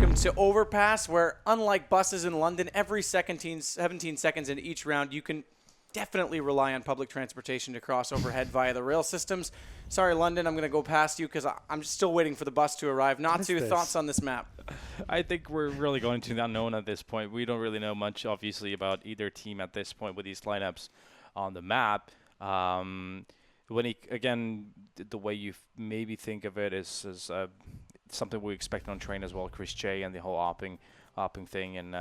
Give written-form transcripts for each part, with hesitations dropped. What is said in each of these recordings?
welcome to Overpass, where unlike buses in London, every 17 seconds in each round, you can definitely rely on public transportation to cross overhead via the rail systems. Sorry, London, I'm going to go past you because I'm still waiting for the bus to arrive. Natsu, thoughts on this map? I think we're really going to the unknown at this point. We don't really know much, obviously, about either team at this point with these lineups on the map. Again, the way you maybe think of it is something we expect on train as well, Chris J and the whole opping thing. And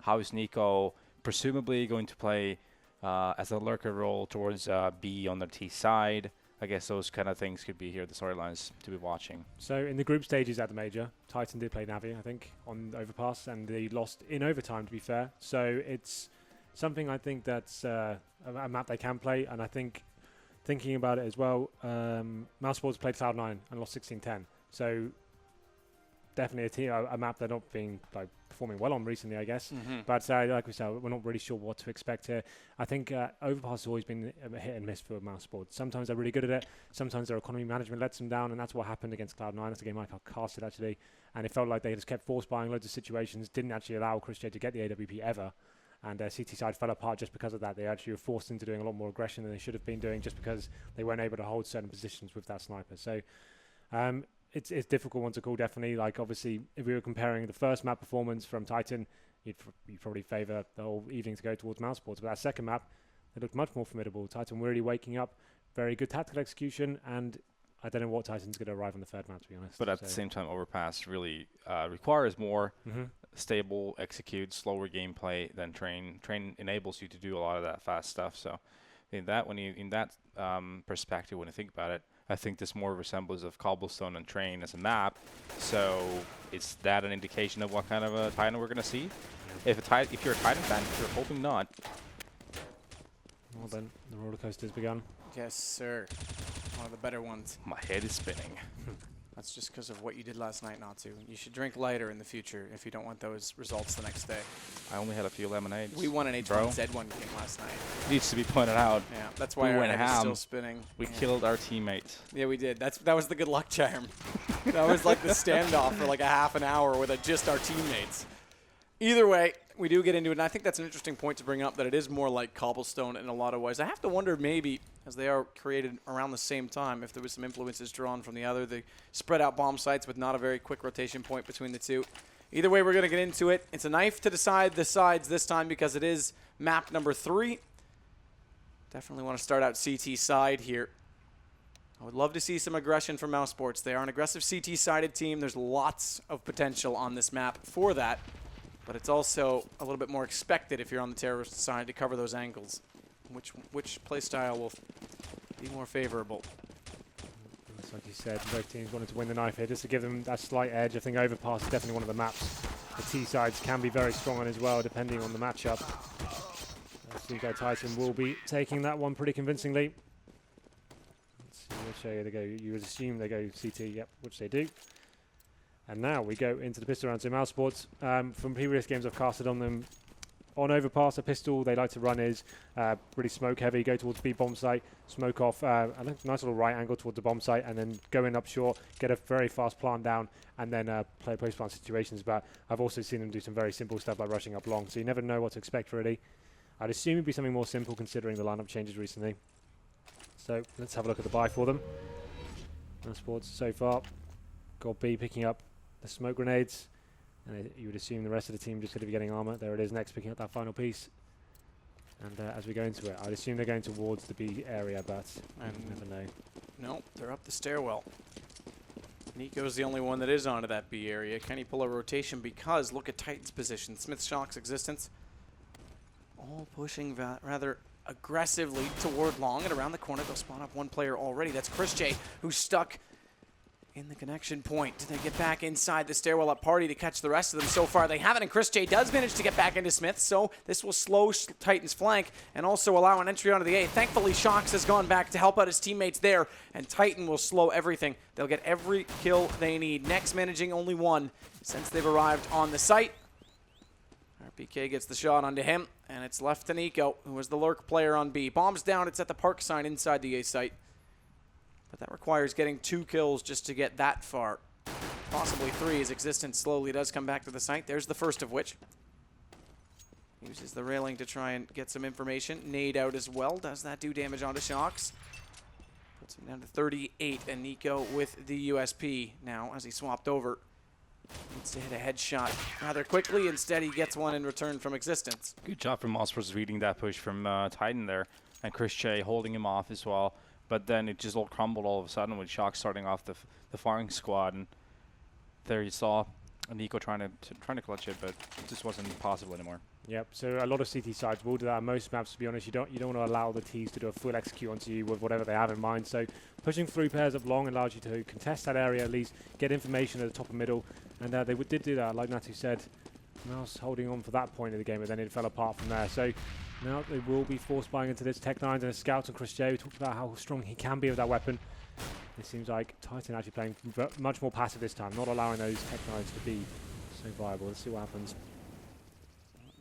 how is Nico presumably going to play as a lurker role towards B on the T side? I guess those kind of things could be here, the storylines to be watching. So in the group stages at the major, Titan did play Navi, I think, on Overpass, and they lost in overtime, to be fair. So it's something I think that's a map they can play, and I think thinking about it as well, Mousesports played Cloud9 and lost 16-10. So definitely a map they're not being performing well on recently, I guess. But like we said, we're not really sure what to expect here. I think Overpass has always been a hit and miss for Mousesports. Sometimes they're really good at it. Sometimes their economy management lets them down, and that's what happened against Cloud9. That's a game I casted, actually. And it felt like they just kept force buying loads of situations, didn't actually allow Chris J to get the AWP ever. And CT side fell apart just because of that. They actually were forced into doing a lot more aggression than they should have been doing just because they weren't able to hold certain positions with that sniper. So it's a difficult one to call, definitely. Like, obviously, if we were comparing the first map performance from Titan, you'd probably favour the whole evening to go towards Mousesports. But that second map, it looked much more formidable. Titan really waking up, very good tactical execution, and I don't know what Titan's going to arrive on the third map, to be honest. But at the same time, Overpass really requires more stable, execute, slower gameplay than Train. Train enables you to do a lot of that fast stuff. So in that perspective, when you think about it, I think there's more resemblance of Cobblestone and Train as a map. So is that an indication of what kind of a Titan we're going to see? Yeah. If you're a Titan fan, if you're hoping not. Well then, the roller coaster's begun. Yes, sir. One of the better ones. My head is spinning. That's just because of what you did last night, Natsu. You should drink lighter in the future if you don't want those results the next day. I only had a few lemonades. We won an H1Z1 game last night. Needs to be pointed out. Yeah, that's why our head is still spinning. We killed our teammate. Yeah, we did. That was the good luck charm. That was like the standoff for like a half an hour with just our teammates. Either way, we do get into it, and I think that's an interesting point to bring up, that it is more like Cobblestone in a lot of ways. I have to wonder maybe, as they are created around the same time, if there was some influences drawn from the other. They spread out bomb sites with not a very quick rotation point between the two. Either way, we're going to get into it. It's a knife to decide the sides this time because it is map number 3. Definitely want to start out CT side here. I would love to see some aggression from Mousesports. They are an aggressive CT-sided team. There's lots of potential on this map for that. But it's also a little bit more expected if you're on the terrorist side to cover those angles. Which play style will be more favorable? It's like you said, both teams wanted to win the knife here just to give them that slight edge. I think Overpass is definitely one of the maps the T sides can be very strong on as well, depending on the matchup. Nico Titan will be taking that one pretty convincingly. Let's see which area they go. You would assume they go CT, yep, which they do. And now we go into the pistol round. So Mousesports, from previous games I've casted on them, on Overpass, a pistol they like to run is really smoke heavy, go towards B bomb site, smoke off a nice little right angle towards the bomb site, and then go in up short, get a very fast plant down, and then play post plant situations. But I've also seen them do some very simple stuff like rushing up long, so you never know what to expect really. I'd assume it'd be something more simple considering the lineup changes recently. So let's have a look at the buy for them. Mousesports so far got B picking up the smoke grenades, and you would assume the rest of the team just going to be getting armor. There it is, next picking up that final piece. And as we go into it, I'd assume they're going towards the B area, but you never know. No, they're up the stairwell. Nico's the only one that is onto that B area. Can he pull a rotation? Because look at Titan's position. Smith Shock's existence. All pushing rather aggressively toward long, and around the corner they'll spawn up one player already. That's Chris J, who's stuck in the connection point. Do they get back inside the stairwell up party to catch the rest of them? So far they haven't, and Chris J does manage to get back into Smith, so this will slow Titan's flank and also allow an entry onto the A. Thankfully, Shocks has gone back to help out his teammates there, and Titan will slow everything. They'll get every kill they need. Next managing only one since they've arrived on the site. RPK gets the shot onto him, and it's left to Nico, who was the lurk player on B. Bombs down, it's at the park sign inside the A site. But that requires getting 2 kills just to get that far. possibly 3, as Existence slowly does come back to the site. There's the first of which. Uses the railing to try and get some information. Nade out as well. Does that do damage onto Shocks? Puts him down to 38, and Nico with the USP now as he swapped over. Needs to hit a headshot rather quickly. Instead, he gets one in return from Existence. Good job from Mousesports reading that push from Titan there. And Chris Che holding him off as well. But then it just all crumbled all of a sudden with Shock starting off the firing squad. And there you saw Nico trying to clutch it, but it just wasn't possible anymore. Yep, so a lot of CT sides will do that. Most maps, to be honest, you don't want to allow the Ts to do a full execute onto you with whatever they have in mind. So pushing 3 pairs up long allows you to contest that area, at least get information at the top and middle. And they did do that, like Natu said. Mouse holding on for that point of the game, but then it fell apart from there. So now they will be force buying into this. Tech9 and a scout on Chris J. We talked about how strong he can be with that weapon. It seems like Titan actually playing much more passive this time, not allowing those Tech9s to be so viable. Let's see what happens.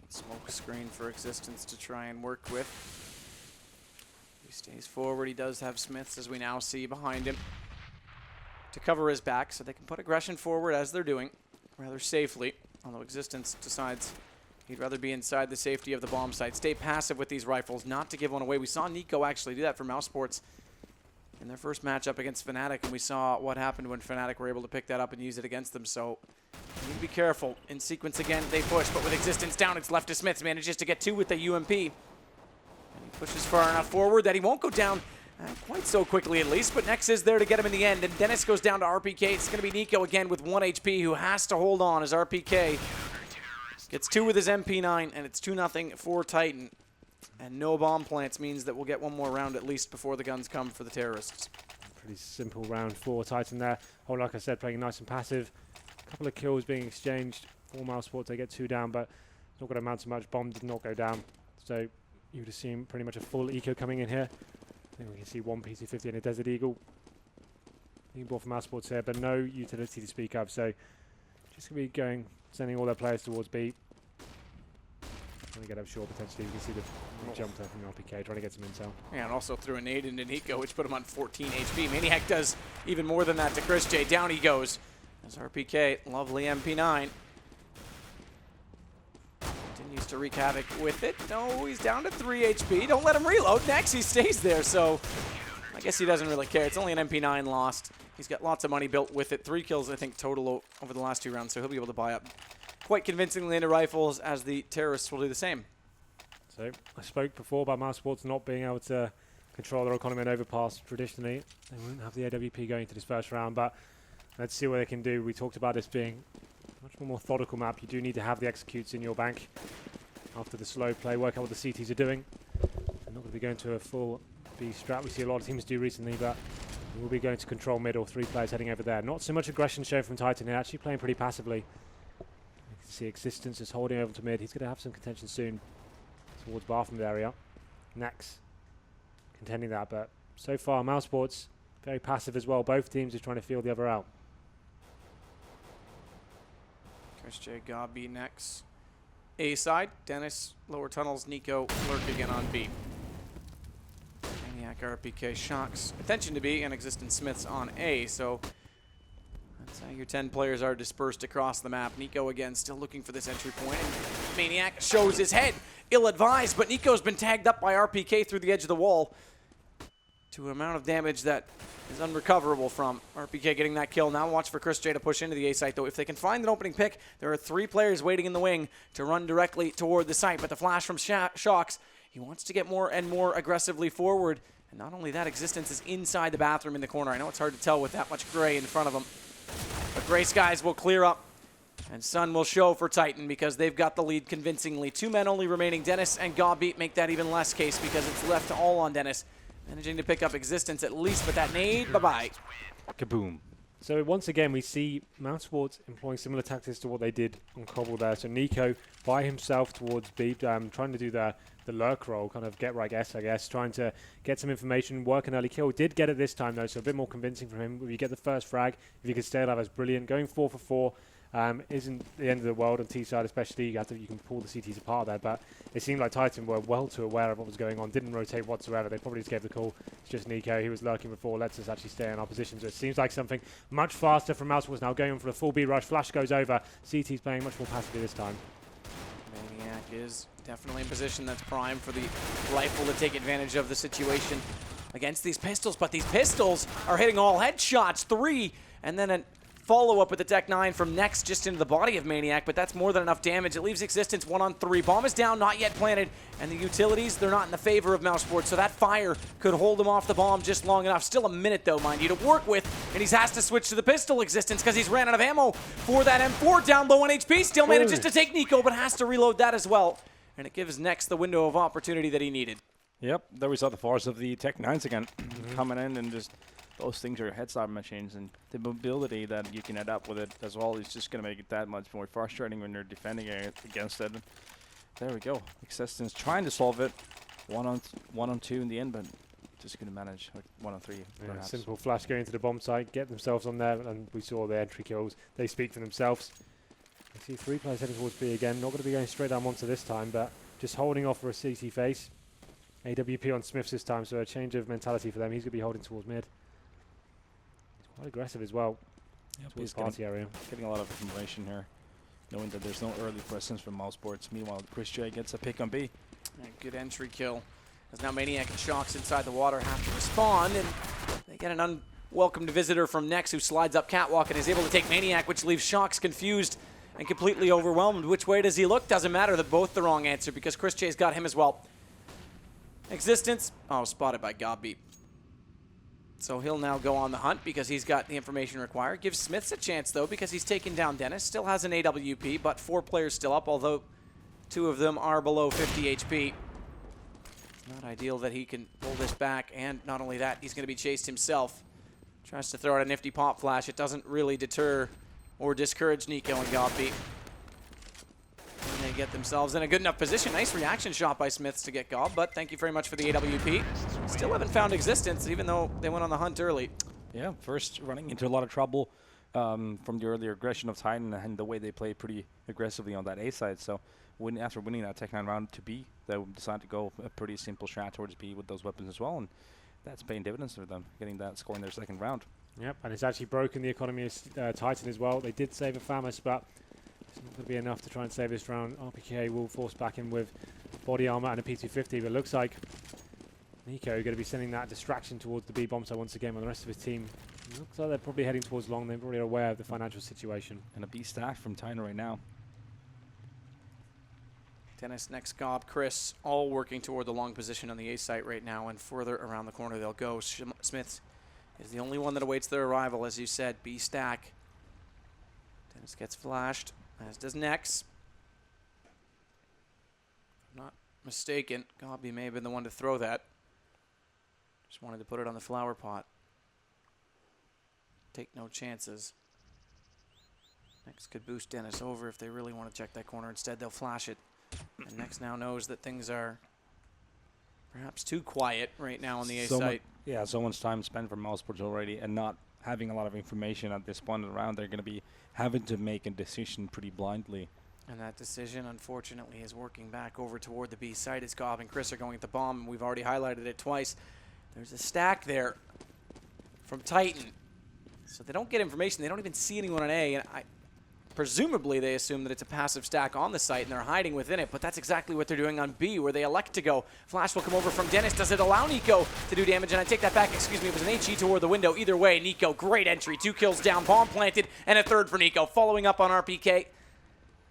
Smoke screen for Existence to try and work with. He stays forward. He does have Smiths, as we now see behind him, to cover his back, so they can put aggression forward as they're doing rather safely. Although Existence decides he'd rather be inside the safety of the bomb site. Stay passive with these rifles, not to give one away. We saw Nico actually do that for Mousesports in their first matchup against Fnatic, and we saw what happened when Fnatic were able to pick that up and use it against them. So you need to be careful. In sequence again, they push, but with Existence down, it's left to Smiths. Manages to get 2 with the UMP. And he pushes far enough forward that he won't go down quite so quickly, at least, but Nex is there to get him in the end, and Dennis goes down to RPK. It's going to be Nico again with 1 HP, who has to hold on as RPK gets 2 with his MP9, and it's 2-0 for Titan. And no bomb plants means that we'll get one more round at least before the guns come for the terrorists. Pretty simple round for Titan there. Oh, like I said, playing nice and passive. A couple of kills being exchanged for Mousesports. They get 2 down, but it's not going to amount to much. Bomb did not go down, so you would assume pretty much a full eco coming in here. I think we can see 1 PC-50 and a Desert Eagle. Being bought from Mousesports here, but no utility to speak of, so just going to be sending all their players towards B. Trying to get up short potentially. You can see the jump there from RPK, trying to get some intel. Yeah, and also threw a nade into Nico, which put him on 14 HP. Maniac does even more than that to Chris J. Down he goes. As RPK, lovely MP9. Continues to wreak havoc with it. No, he's down to 3 HP. Don't let him reload. Next, he stays there, so I guess he doesn't really care. It's only an MP9 lost. He's got lots of money built with it. 3 kills, I think, total over the last 2 rounds, so he'll be able to buy up quite convincingly into rifles, as the terrorists will do the same. So I spoke before about Mousesports not being able to control their economy and Overpass. Traditionally, they wouldn't have the AWP going into this first round, but let's see what they can do. We talked about this being a much more methodical map. You do need to have the executes in your bank after the slow play, work out what the CTs are doing. They're not going to be going to a full B strat. We see a lot of teams do recently, but we'll be going to control middle. 3 players heading over there. Not so much aggression shown from Titan. They're actually playing pretty passively. You can see Existence is holding over to mid. He's going to have some contention soon towards bathroom area. Nex contending that, but so far Mousesports very passive as well. Both teams are trying to feel the other out. Chris J. Gobby Nex. A side, Dennis, lower tunnels, Nico lurk again on B. Maniac, RPK, Shocks, attention to B, and Existence Smiths on A, so that's how your 10 players are dispersed across the map. Nico again still looking for this entry point. Maniac shows his head, ill-advised, but Nico's been tagged up by RPK through the edge of the wall to an amount of damage that is unrecoverable from RPK getting that kill. Now watch for Chris J to push into the A site, though. If they can find an opening pick, there are 3 players waiting in the wing to run directly toward the site. But the flash from Shocks, he wants to get more and more aggressively forward. And not only that, Existence is inside the bathroom in the corner. I know it's hard to tell with that much gray in front of him. But gray skies will clear up, and sun will show for Titan because they've got the lead convincingly. 2 men only remaining. Dennis and Gobby make that even less case because it's left all on Dennis. Managing to pick up Existence at least, but that nade, bye-bye. Kaboom. So once again, we see Mousesports employing similar tactics to what they did on Cobble there. So Nico by himself towards B, trying to do the lurk roll, kind of get right guess, I guess, trying to get some information, work an early kill. Did get it this time, though, so a bit more convincing from him. If you get the first frag, if you could stay alive, that's brilliant. Going 4 for 4. isn't the end of the world on T side, especially. You can pull the CTs apart there, but it seemed like Titan were well too aware of what was going on, didn't rotate whatsoever. They probably just gave the call. It's just Nico. He was lurking before. Let's us actually stay in our position. So it seems like something much faster from Mousesports now, going for a full B rush. Flash goes over. CT's playing much more passively this time. Maniac is definitely in position that's prime for the rifle to take advantage of the situation against these pistols, but these pistols are hitting all headshots. 3, and then a follow-up with the Tech 9 from Next just into the body of Maniac, but that's more than enough damage. It leaves Existence 1-on-3. Bomb is down, not yet planted, and the utilities, they're not in the favor of Mousesports, so that fire could hold him off the bomb just long enough. Still a minute, though, mind you, to work with, and he has to switch to the pistol Existence because he's ran out of ammo for that M4. Down low on HP, still manages to take Nico, but has to reload that as well, and it gives Next the window of opportunity that he needed. Yep, there we saw the force of the Tech 9s again, coming in and just those things are headstart machines, and the mobility that you can add up with it as well is just going to make it that much more frustrating when you're defending against it. There we go. Existence trying to solve it. One on two in the end, but just going to manage like 1-on-3. Yeah, simple flash going to the bomb site, get themselves on there, and we saw the entry kills. They speak for themselves. I see 3 players heading towards B again. Not going to be going straight down Monster this time, but just holding off for a CT face. AWP on Smiths this time, so a change of mentality for them. He's going to be holding towards mid. Quite aggressive as well. Yep, Towards party area. Getting a lot of information here, knowing that there's no early presence from Mousesports. Meanwhile, Chris J gets a pick on B. Yeah, good entry kill. As now Maniac and Shocks inside the water have to respond, and they get an unwelcomed visitor from Nex, who slides up catwalk and is able to take Maniac, which leaves Shocks confused and completely overwhelmed. Which way does he look? Doesn't matter. They're both the wrong answer because Chris J's got him as well. Existence. Oh, spotted by Gobby. So he'll now go on the hunt because he's got the information required. Gives Smiths a chance, though, because he's taken down Dennis. Still has an AWP, but 4 players still up, although 2 of them are below 50 HP. It's not ideal that he can pull this back, and not only that, he's going to be chased himself. Tries to throw out a nifty pop flash. It doesn't really deter or discourage Nico and Gobby. And they get themselves in a good enough position. Nice reaction shot by Smiths to get Gob, but thank you very much for the AWP. Still haven't found Existence, even though they went on the hunt early. Yeah, first running into a lot of trouble from the earlier aggression of Titan and the way they played pretty aggressively on that A side. So after winning that Tech 9 round to B, they decided to go a pretty simple strat towards B with those weapons as well, and that's paying dividends for them, getting that score in their second round. Yep, and it's actually broken the economy of Titan as well. They did save a Famus, but it's not going to be enough to try and save this round. RPK will force back in with body armor and a P250, but it looks like Nico going to be sending that distraction towards the B bomb site once again, while the rest of his team looks like they're probably heading towards long. They're probably aware of the financial situation. And a B stack from Titan right now. Dennis, Next, Gob, Chris, all working toward the long position on the A site right now, and further around the corner they'll go. Smiths is the only one that awaits their arrival, as you said. B stack. Dennis gets flashed, as does Nex. If I'm not mistaken, Gobby may have been the one to throw that. Just wanted to put it on the flower pot. Take no chances. Nex could boost Dennis over if they really want to check that corner. Instead, they'll flash it. And Nex now knows that things are perhaps too quiet right now on the A site. Yeah, so much time spent for Mousesports already, and not having a lot of information at this point in the round. They're going to be having to make a decision pretty blindly. And that decision, unfortunately, is working back over toward the B site as Gob and Chris are going at the bomb, and we've already highlighted it twice. There's a stack there from Titan. So they don't get information. They don't even see anyone on A, and presumably they assume that it's a passive stack on the site and they're hiding within it, but that's exactly what they're doing on B, where they elect to go. Flash will come over from Dennis. Does it allow Nico to do damage? And I take that back, excuse me, it was an HE toward the window. Either way, Nico, great entry. 2 kills down, bomb planted, and a third for Nico. Following up on RPK.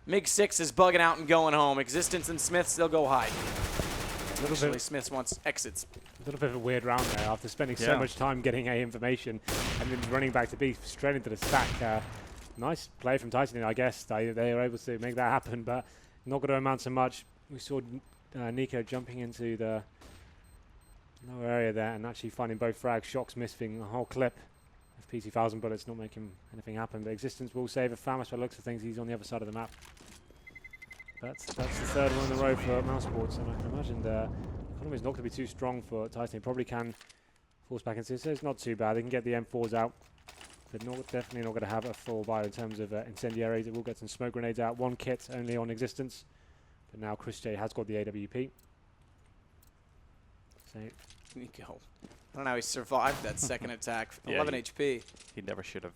MiG-6 is bugging out and going home. Existence and Smiths, they'll go hide. Actually, Smiths wants exits. A little bit of a weird round there after spending so much time getting A information and then running back to B straight into the stack. Nice play from Titan, I guess. They were able to make that happen, but not going to amount to much. We saw Nico jumping into the lower area there and actually finding both frags. Shocks missing a whole clip of P2000 bullets, not making anything happen. But Existence will save a Famus by the looks of things. He's on the other side of the map. That's the third one in a row for Mousesports, and I can imagine the economy is not going to be too strong for Titan. He probably can force back into it, so it's not too bad. They can get the M4s out. They're definitely not going to have a full buy in terms of incendiaries. It will get some smoke grenades out. One kit only on existence. But now Chris J has got the AWP. So Nico. I don't know how he survived that second attack. Yeah, 11 HP. He never should have.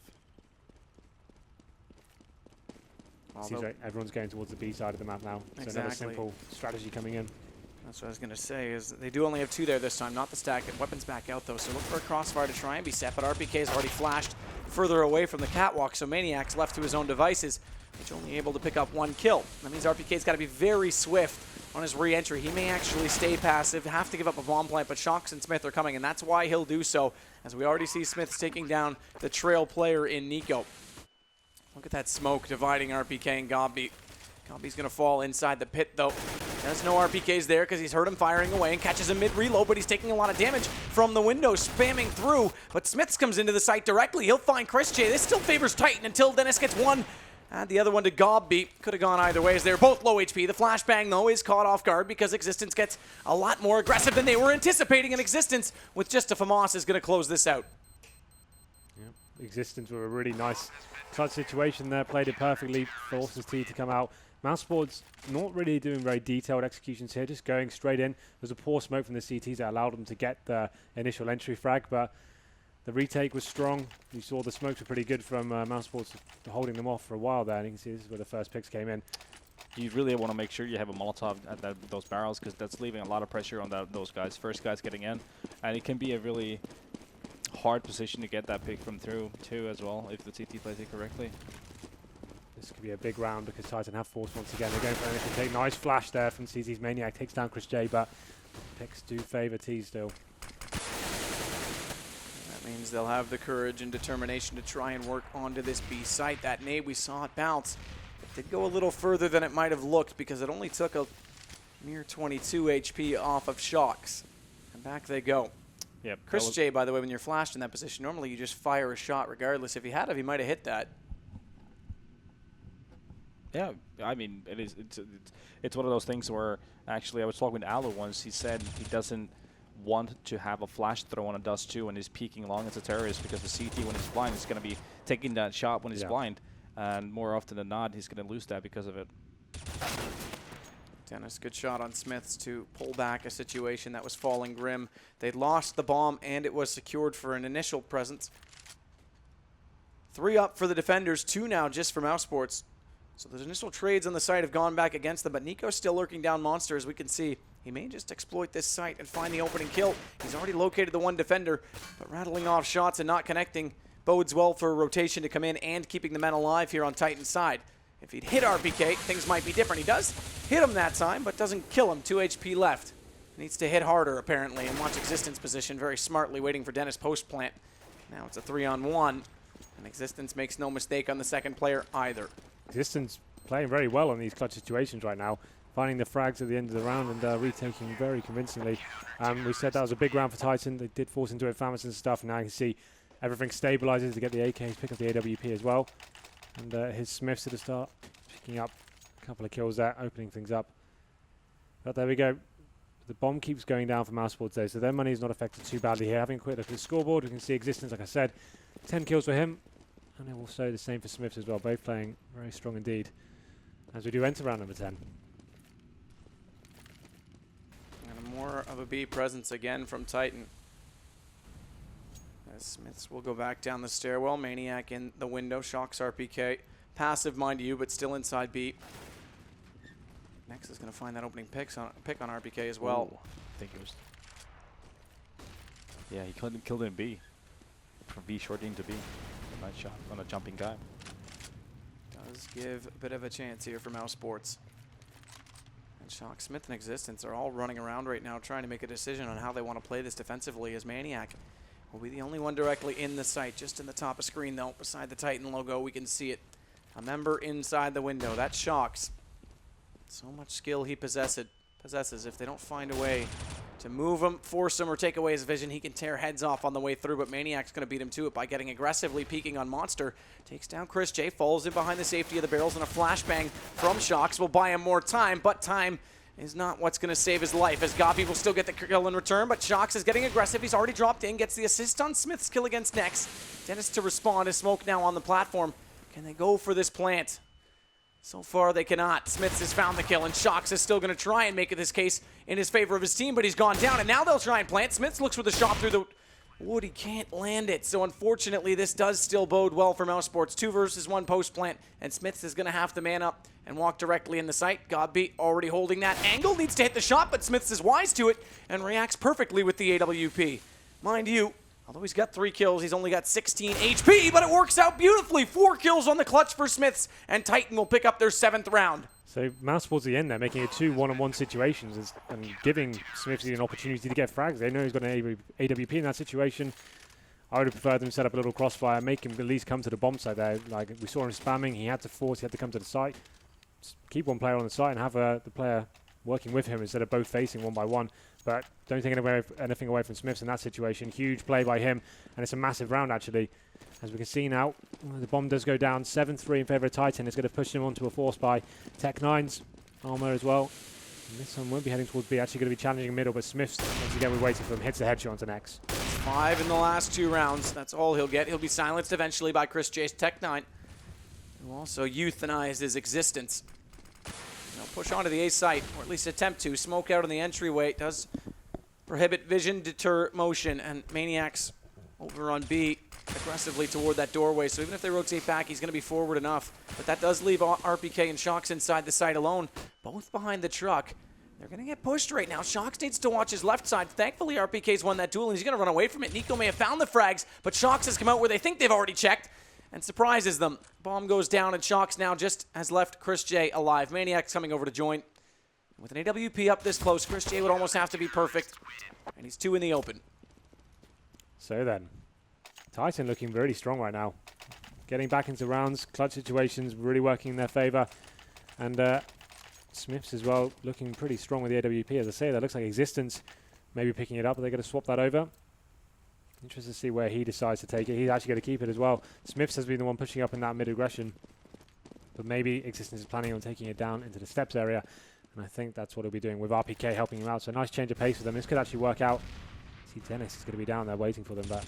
seems like everyone's going towards the B side of the map now. So another Exactly. simple strategy coming in. That's what I was going to say, is they do only have 2 there this time, not the stack. Weapons back out, though, so look for a crossfire to try and be set, but RPK has already flashed further away from the catwalk, so Maniac's left to his own devices, which only able to pick up 1 kill. That means RPK's got to be very swift on his re-entry. He may actually stay passive, have to give up a bomb plant, but Shox and Smith are coming, and that's why he'll do so, as we already see Smith's taking down the trail player in Nico. Look at that smoke dividing RPK and Gobby. Gobby's going to fall inside the pit, though. There's no RPKs there because he's heard him firing away and catches him mid-reload, but he's taking a lot of damage from the window, spamming through. But Smiths comes into the site directly. He'll find Chris J. This still favors Titan until Dennis gets one. And the other one to Gobby. Could have gone either way as they're both low HP. The flashbang, though, is caught off guard because Existence gets a lot more aggressive than they were anticipating. And Existence, with just a FAMAS, is going to close this out. Yep. Existence were a really nice clutch situation there. Played it perfectly. Forces T to come out. Mousesports not really doing very detailed executions here, just going straight in. There's a poor smoke from the CTs that allowed them to get the initial entry frag, but the retake was strong. You saw the smokes were pretty good from Mousesports holding them off for a while there, and you can see this is where the first picks came in. You really want to make sure you have a Molotov at those barrels, because that's leaving a lot of pressure on those guys. First guys getting in, and it can be a really hard position to get that pick from through too as well, if the CT plays it correctly. This could be a big round because Titan have force once again. They're going for an initial take. Nice flash there from CT's Maniac. Takes down Chris J, but picks do favor T still. That means they'll have the courage and determination to try and work onto this B site. That nade, we saw it bounce. It did go a little further than it might have looked because it only took a mere 22 HP off of Shox. And back they go. Yep. Chris J, by the way, when you're flashed in that position, normally you just fire a shot regardless. If he had it, he might have hit that. Yeah, I mean, it's one of those things where, actually, I was talking to Alu once. He said he doesn't want to have a flash throw on a Dust 2 when he's peeking long as a terrorist, because the CT, when he's blind, is going to be taking that shot when he's blind. And more often than not, he's going to lose that because of it. Dennis, good shot on Smiths to pull back a situation that was falling grim. They'd lost the bomb, and it was secured for an initial presence. 3 up for the defenders, 2 now just for Mousesports. So those initial trades on the site have gone back against them, but Nico's still lurking down Monster, as we can see. He may just exploit this site and find the opening kill. He's already located the one defender, but rattling off shots and not connecting bodes well for a rotation to come in and keeping the men alive here on Titan's side. If he'd hit RPK, things might be different. He does hit him that time, but doesn't kill him. 2 HP left. Needs to hit harder, apparently, and watch Existence position very smartly, waiting for Dennis post-plant. Now it's a 3-on-1, and Existence makes no mistake on the second player either. Existence playing very well in these clutch situations right now, finding the frags at the end of the round and retaking very convincingly. We said that was a big round for Titan. They did force into it, Famas and stuff, and now you can see everything stabilizes to get the AKs, pick up the AWP as well. And his Smiths at the start, picking up a couple of kills there, opening things up. But there we go. The bomb keeps going down for Mousesports there, so their money is not affected too badly here. Having a quick look at the scoreboard, we can see Existence, like I said, 10 kills for him. And also the same for Smiths as well, both playing very strong indeed, as we do enter round number 10. And more of a B presence again from Titan. As Smiths will go back down the stairwell. Maniac in the window. Shox RPK. Passive, mind you, but still inside B. Next is going to find that opening pick on RPK as well. Ooh, I think it was... Yeah, he killed him in B. From B short into B. Nice shot on a jumping guy. Does give a bit of a chance here for Mousesports. And Shox, Smith, and Existence are all running around right now trying to make a decision on how they want to play this defensively, as Maniac will be the only one directly in the site. Just in the top of screen, though, beside the Titan logo, we can see it. A member inside the window. That's Shox. So much skill he possesses. If they don't find a way to move him, force him, or take away his vision, he can tear heads off on the way through, but Maniac's going to beat him to it by getting aggressively peeking on Monster. Takes down Chris J, falls in behind the safety of the barrels, and a flashbang from Shox will buy him more time, but time is not what's going to save his life, as Gabi will still get the kill in return, but Shox is getting aggressive. He's already dropped in, gets the assist on Smith's kill against Nex. Dennis to respond, as Smoke now on the platform. Can they go for this plant? So far, they cannot. Smiths has found the kill, and Shox is still going to try and make this case in his favor of his team, but he's gone down, and now they'll try and plant. Smiths looks for the shot through the wood. He can't land it, so unfortunately, this does still bode well for Mousesports. 2 versus 1 post plant, and Smiths is going to have to man up and walk directly in the site. Godby already holding that angle, needs to hit the shot, but Smiths is wise to it and reacts perfectly with the AWP. Mind you, although he's got 3 kills, he's only got 16 HP, but it works out beautifully. 4 kills on the clutch for Smiths, and Titan will pick up their 7th round. So Mousesports at the end there, making it 2 one-on-one situations and giving Smiths an opportunity to get frags. They know he's got an AWP in that situation. I would have preferred them set up a little crossfire, make him at least come to the bomb site there. Like we saw him spamming, he had to force, he had to come to the site. Just keep one player on the site and have the player working with him instead of both facing one by one. But don't take anything away from Smiths in that situation. Huge play by him, and it's a massive round actually. As we can see now, the bomb does go down 7-3 in favour of Titan. It's going to push him onto a force by Tech9's armor as well. And this one won't be heading towards B, actually going to be challenging middle, but Smiths, once again, we're waiting for him, hits the headshot onto Nex. 5 in the last 2 rounds. That's all he'll get. He'll be silenced eventually by Chris J's Tech9, who also euthanized his existence. They'll push onto the A site, or at least attempt to. Smoke out on the entryway. It does prohibit vision, deter motion, and Maniacs over on B aggressively toward that doorway. So even if they rotate back, he's going to be forward enough. But that does leave RPK and Shox inside the site alone, both behind the truck. They're going to get pushed right now. Shox needs to watch his left side. Thankfully, RPK's won that duel, and he's going to run away from it. Nico may have found the frags, but Shox has come out where they think they've already checked and surprises them. Bomb goes down, and Shox now just has left Chris J alive. Maniac's coming over to join. With an AWP up this close, Chris J would almost have to be perfect, and he's 2 in the open. So then, Titan looking really strong right now. Getting back into rounds, clutch situations really working in their favour. And Smiths as well looking pretty strong with the AWP. As I say, that looks like Existence maybe picking it up, but they're going to swap that over. Interested to see where he decides to take it. He's actually going to keep it as well. Smiths has been the one pushing up in that mid-aggression, but maybe Existence is planning on taking it down into the steps area, and I think that's what he'll be doing with RPK helping him out. So nice change of pace for them. This could actually work out. See, Dennis is going to be down there waiting for them, but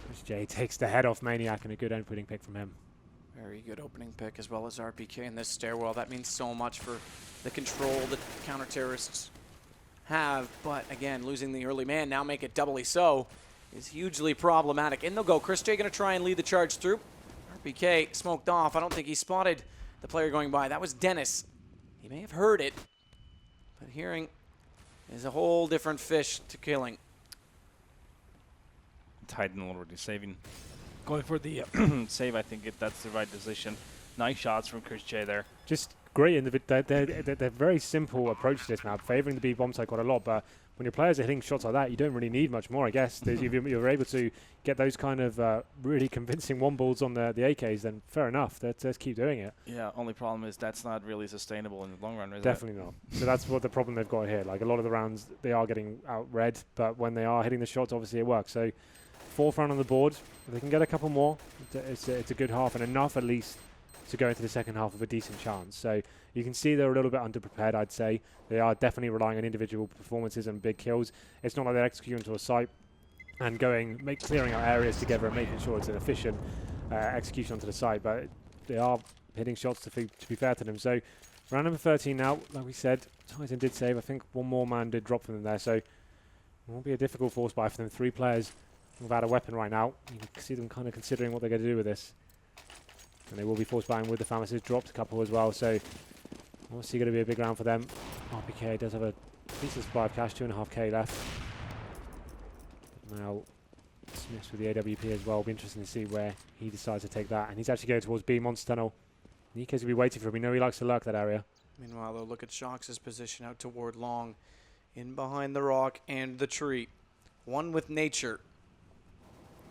Chris J takes the head off Maniac, and a good opening pick from him. Very good opening pick, as well as RPK in this stairwell. That means so much for the control that counter-terrorists have. But again, losing the early man, now make it doubly so, is hugely problematic. In they'll go. Chris J going to try and lead the charge through. RPK smoked off. I don't think he spotted the player going by. That was Dennis. He may have heard it, but hearing is a whole different fish to killing. Titan already saving. Going for the save, I think that's the right decision. Nice shots from Chris J there. Just great. They're very simple approach to this map, favouring the B bomb site quite a lot, but when your players are hitting shots like that, you don't really need much more, I guess. If you're able to get those kind of really convincing one balls on the AKs, then fair enough. Let's keep doing it. Yeah, only problem is that's not really sustainable in the long run, is it? Definitely not. So that's what the problem they've got here. Like a lot of the rounds, they are getting out red, but when they are hitting the shots, obviously it works. So 4th round on the board. If they can get a couple more, it's a good half, and enough at least to go into the second half with a decent chance. So you can see they're a little bit underprepared, I'd say. They are definitely relying on individual performances and big kills. It's not like they're executing to a site and clearing out areas together and making sure it's an efficient execution onto the site, but they are hitting shots to be fair to them. So round number 13 now, like we said, Titan did save. I think one more man did drop from them there, so it won't be a difficult force buy for them. 3 players without a weapon right now. You can see them kind of considering what they're going to do with this. And they will be force buying with the pharmacist. Dropped a couple as well, so obviously going to be a big round for them. RPK does have a decent supply of cash, 2.5k left. But now Smiths with the AWP as well. Will be interesting to see where he decides to take that. And he's actually going towards B Monster Tunnel. Nika's going to be waiting for him. We know he likes to lurk that area. Meanwhile, though, look at Shox's position out toward long, in behind the rock and the tree. One with nature,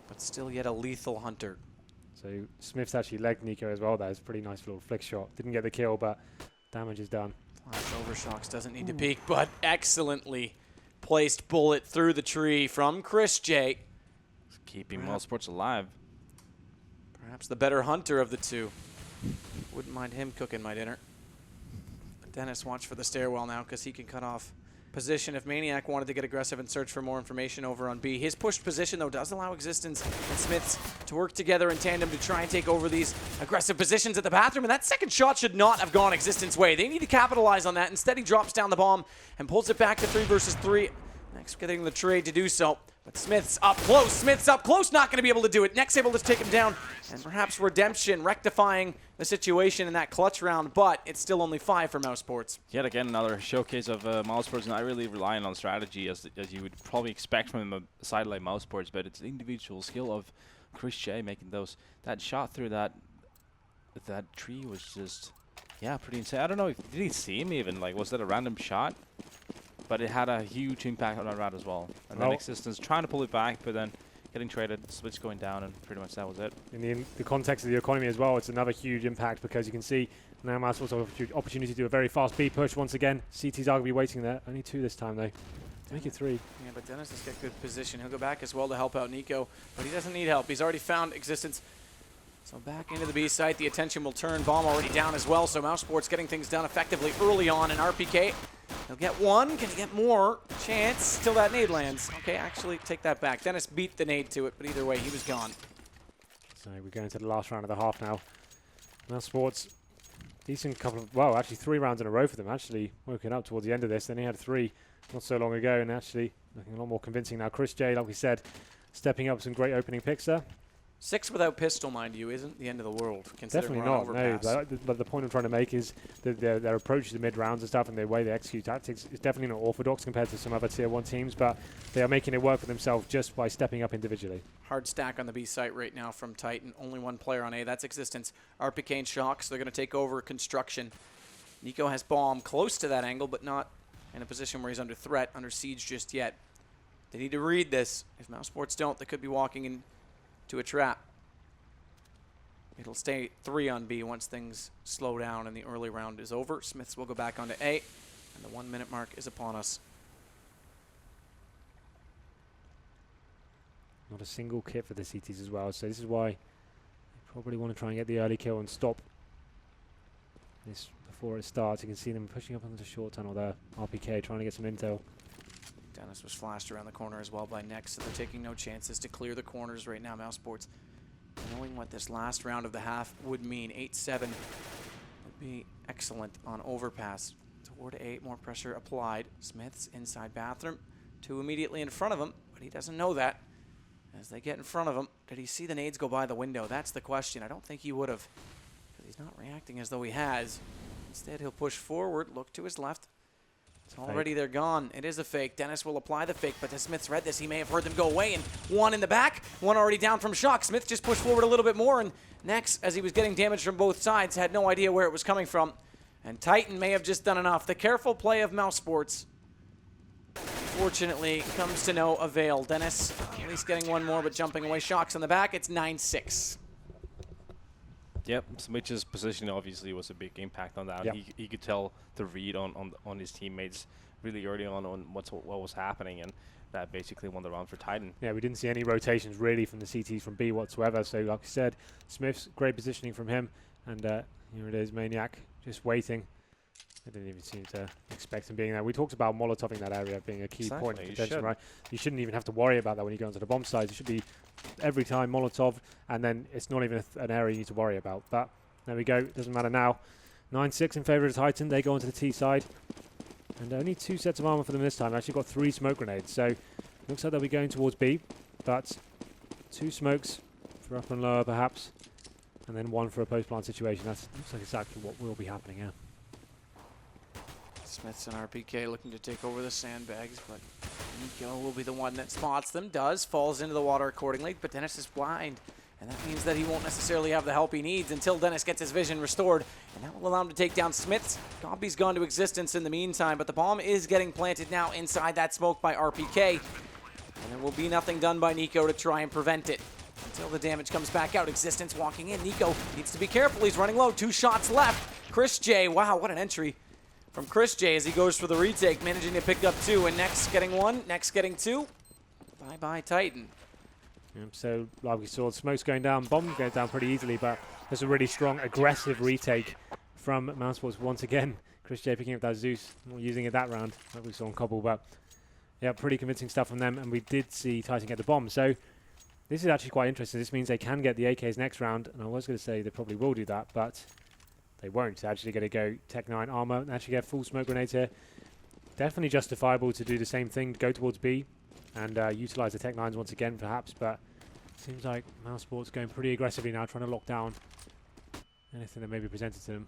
but still yet a lethal hunter. So Smith's actually legged Nico as well. That is a pretty nice little flick shot. Didn't get the kill, but damage is done. Flash over Shox doesn't need to peek, but excellently placed bullet through the tree from Chris J. Keeping Mousesports alive. Perhaps the better hunter of the two. Wouldn't mind him cooking my dinner. Dennis, watch for the stairwell now because he can cut off position if Maniac wanted to get aggressive and search for more information over on B. His pushed position, though, does allow Existence and Smiths to work together in tandem to try and take over these aggressive positions at the bathroom, and that second shot should not have gone Existence's way. They need to capitalize on that. Instead, he drops down the bomb and pulls it back to 3 versus 3. Next, getting the trade to do so. But Smith's up close, not going to be able to do it. Next able to take him down, and perhaps Redemption rectifying the situation in that clutch round, but it's still only 5 for Mousesports. Yet again, another showcase of Mousesports, not really relying on strategy as you would probably expect from a side like Mousesports, but it's the individual skill of Chris J making that shot through that tree was just, yeah, pretty insane. I don't know, did he see him even? Like, was that a random shot? But it had a huge impact on that round as well. And then Existence trying to pull it back, but then getting traded, switch going down, and pretty much that was it. In the context of the economy as well, it's another huge impact because you can see now Mousesports have an opportunity to do a very fast B push once again. CT's arguably waiting there. Only 2 this time, though. Make it 3. Yeah, but Dennis has got good position. He'll go back as well to help out Nico, but he doesn't need help. He's already found Existence. So back into the B site, the attention will turn. Bomb already down as well, so Mousesports getting things done effectively early on in RPK. He'll get 1. Can he get more? Chance till that nade lands. Okay, actually, take that back. Dennis beat the nade to it, but either way, he was gone. So we're going to the last round of the half now. Mousesports, decent couple of, well, actually 3 rounds in a row for them. Actually working up towards the end of this. Then he had 3 not so long ago, and actually looking a lot more convincing now. Chris J, like we said, stepping up some great opening picks there. 6 without pistol, mind you, isn't the end of the world. Definitely not, no. But the point I'm trying to make is that their approach to the mid-rounds and stuff and the way they execute tactics is definitely not orthodox compared to some other Tier 1 teams, but they are making it work for themselves just by stepping up individually. Hard stack on the B site right now from Titan. Only 1 player on A. That's Existence. RPK and Shock, so they're going to take over construction. Nico has bomb close to that angle, but not in a position where he's under threat, under siege just yet. They need to read this. If Mousesports don't, they could be walking into a trap. It'll stay 3 on B once things slow down and the early round is over. Smiths will go back onto A, and the 1-minute mark is upon us. Not a single kit for the CTs as well, so this is why you probably want to try and get the early kill and stop this before it starts. You can see them pushing up onto the short tunnel there. RPK trying to get some intel. Dennis was flashed around the corner as well by Next, so they're taking no chances to clear the corners right now. Mousesports, knowing what this last round of the half would mean, 8-7 would be excellent on Overpass. Toward 8, more pressure applied. Smith's inside bathroom, 2 immediately in front of him, but he doesn't know that. As they get in front of him, did he see the nades go by the window? That's the question. I don't think he would have, because he's not reacting as though he has. Instead, he'll push forward, look to his left. It's already they're gone. It is a fake. Dennis will apply the fake, but as Smith's read this, he may have heard them go away, and 1 in the back, 1 already down from Shock. Smith just pushed forward a little bit more, and Next, as he was getting damage from both sides, had no idea where it was coming from. And Titan may have just done enough. The careful play of Mousesports, fortunately, comes to no avail. Dennis at least getting 1 more, but jumping away. Shock's on the back. It's 9-6. Yep, Smitch's position obviously was a big impact on that. Yep. He could tell the read on his teammates really early on what was happening, and that basically won the round for Titan. Yeah, we didn't see any rotations really from the CTs from B whatsoever. So like I said, Smith's great positioning from him, and here it is, Maniac just waiting. I didn't even seem to expect him being there. We talked about Molotoving that area being a key point of contention, right? You shouldn't even have to worry about that when you go onto the bomb side. It should be every time Molotov, and then it's not even an area you need to worry about. But there we go. It doesn't matter now. 9-6 in favor of Titan. They go onto the T side. And only 2 sets of armor for them this time. Actually got 3 smoke grenades. So looks like they'll be going towards B. But 2 smokes for upper and lower perhaps. And then 1 for a post-plant situation. That looks like exactly what will be happening here. Smiths and RPK looking to take over the sandbags, but Nico will be the one that spots them, falls into the water accordingly, but Dennis is blind, and that means that he won't necessarily have the help he needs until Dennis gets his vision restored, and that will allow him to take down Smiths. Gobby's gone to Existence in the meantime, but the bomb is getting planted now inside that smoke by RPK, and there will be nothing done by Nico to try and prevent it. Until the damage comes back out. Existence walking in. Nico needs to be careful. He's running low. 2 shots left. Chris J. Wow, what an entry from Chris J as he goes for the retake, managing to pick up 2, and Next getting 1, Next getting 2. Bye-bye, Titan. Yep, so, like we saw, smoke's going down, bomb goes down pretty easily, but there's a really strong, aggressive retake from Mousesports once again, Chris J picking up that Zeus, not using it that round, like we saw on Cobble, but yeah, pretty convincing stuff from them, and we did see Titan get the bomb. So this is actually quite interesting. This means they can get the AKs next round, and I was going to say they probably will do that, but they won't. They're actually going to go Tech 9 armor and actually get full smoke grenades here. Definitely justifiable to do the same thing, go towards B, and utilize the Tech 9s once again, perhaps, but seems like Mousesports going pretty aggressively now, trying to lock down anything that may be presented to them.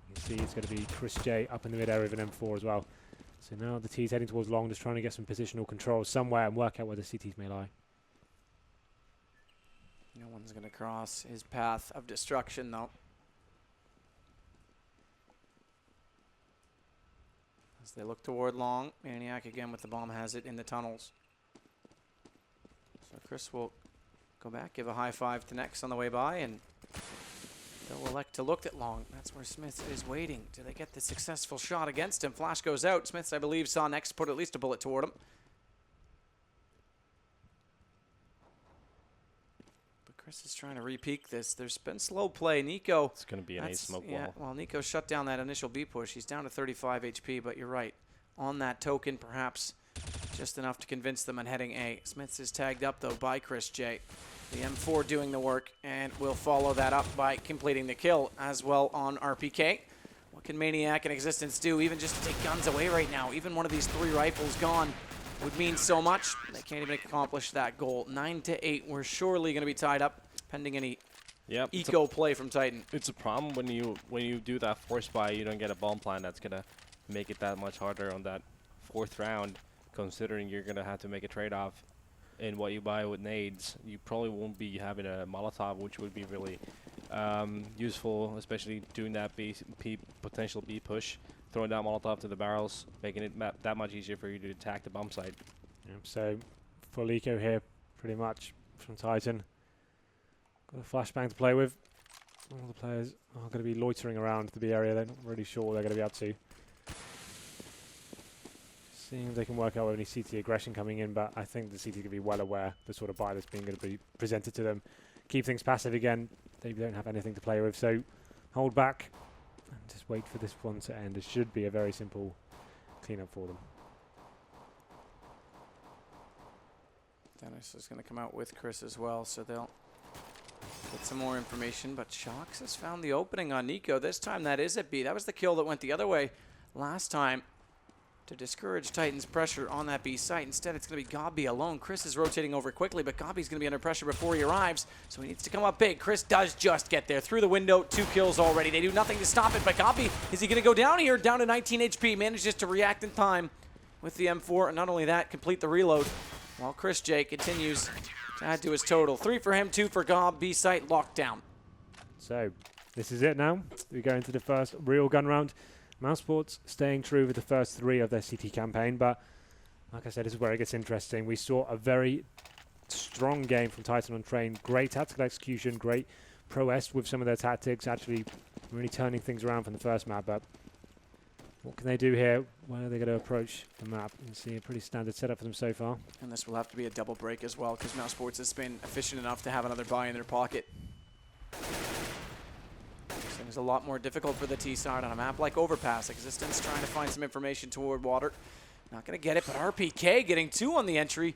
You can see it's going to be Chris J up in the mid area of an M4 as well. So now the T's heading towards long, just trying to get some positional control somewhere and work out where the CTs may lie. No one's going to cross his path of destruction, though. As they look toward long, Maniac again with the bomb has it in the tunnels. So Chris will go back, give a high five to Nex on the way by, and they'll elect to look at long. That's where Smith is waiting. Do they get the successful shot against him? Flash goes out. Smith, I believe, saw Nex put at least a bullet toward him. But Chris is trying to re-peak this. There's been slow play. Nico. It's going to be an ace smoke yeah, wall. well, Nico shut down that initial B push. He's down to 35 HP, but you're right. On that token, perhaps just enough to convince them on heading A. Smiths is tagged up, though, by Chris J. The M4 doing the work, and we'll follow that up by completing the kill as well on RPK. What can Maniac and Existence do, even just to take guns away right now? Even one of these 3 rifles gone would mean so much. They can't even accomplish that goal. 9-8, we're surely going to be tied up, pending any eco play from Titan. It's a problem when you do that force buy, you don't get a bomb plan that's going to make it that much harder on that 4th round, considering you're going to have to make a trade-off in what you buy with nades. You probably won't be having a Molotov, which would be really useful, especially doing that potential B push, throwing that Molotov to the barrels, making it that much easier for you to attack the bomb site. Yep, so full eco here, pretty much, from Titan. Got a flashbang to play with. All the players are going to be loitering around the B area. They're not really sure what they're going to be up to. Seeing if they can work out any CT aggression coming in, but I think the CT can be well aware the sort of buy that's being going to be presented to them. Keep things passive again. They don't have anything to play with, so hold back and just wait for this one to end. It should be a very simple cleanup for them. Dennis is going to come out with Chris as well, so they'll get some more information. But Shox has found the opening on Nico. This time that is at B. That was the kill that went the other way last time to discourage Titan's pressure on that B site. Instead, it's going to be Gabi alone. Chris is rotating over quickly, but Gabi's going to be under pressure before he arrives, so he needs to come up big. Chris does just get there. Through the window, 2 kills already. They do nothing to stop it, but Gabi, is he going to go down here? Down to 19 HP, manages to react in time with the M4, and not only that, complete the reload, while Chris J continues to add to his total. 3 for him, 2 for Gob. B site locked down. So, this is it now. We go into the first real gun round. Mousesports staying true with the first 3 of their CT campaign, but like I said, this is where it gets interesting. We saw a very strong game from Titan on train. Great tactical execution, great prowess with some of their tactics, actually really turning things around from the first map. But what can they do here? Where are they going to approach the map? You can see a pretty standard setup for them so far. And this will have to be a double break as well, because Mousesports has been efficient enough to have another buy in their pocket. Things a lot more difficult for the T side on a map like Overpass. Existence trying to find some information toward water. Not going to get it, but RPK getting 2 on the entry.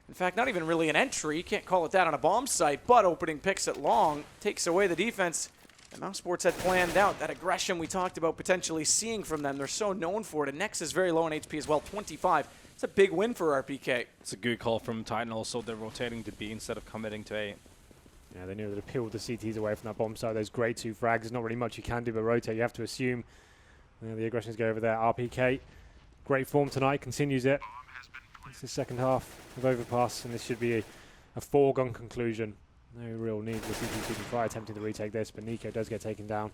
In fact, not even really an entry. You can't call it that on a bomb site, but opening picks it long takes away the defense that Mousesports had planned out. That aggression we talked about potentially seeing from them. They're so known for it. And Nex is very low on HP as well, 25. It's a big win for RPK. It's a good call from Titan also. They're rotating to B instead of committing to A. Yeah, they knew that to peel the CTs away from that bomb site. Those grade 2 frags, there's not really much you can do but rotate. You have to assume the aggressions go over there. RPK, great form tonight, continues it. It's the second half of Overpass, and this should be a foregone conclusion. No real need for CT to try attempting to retake this, but Nico does get taken down.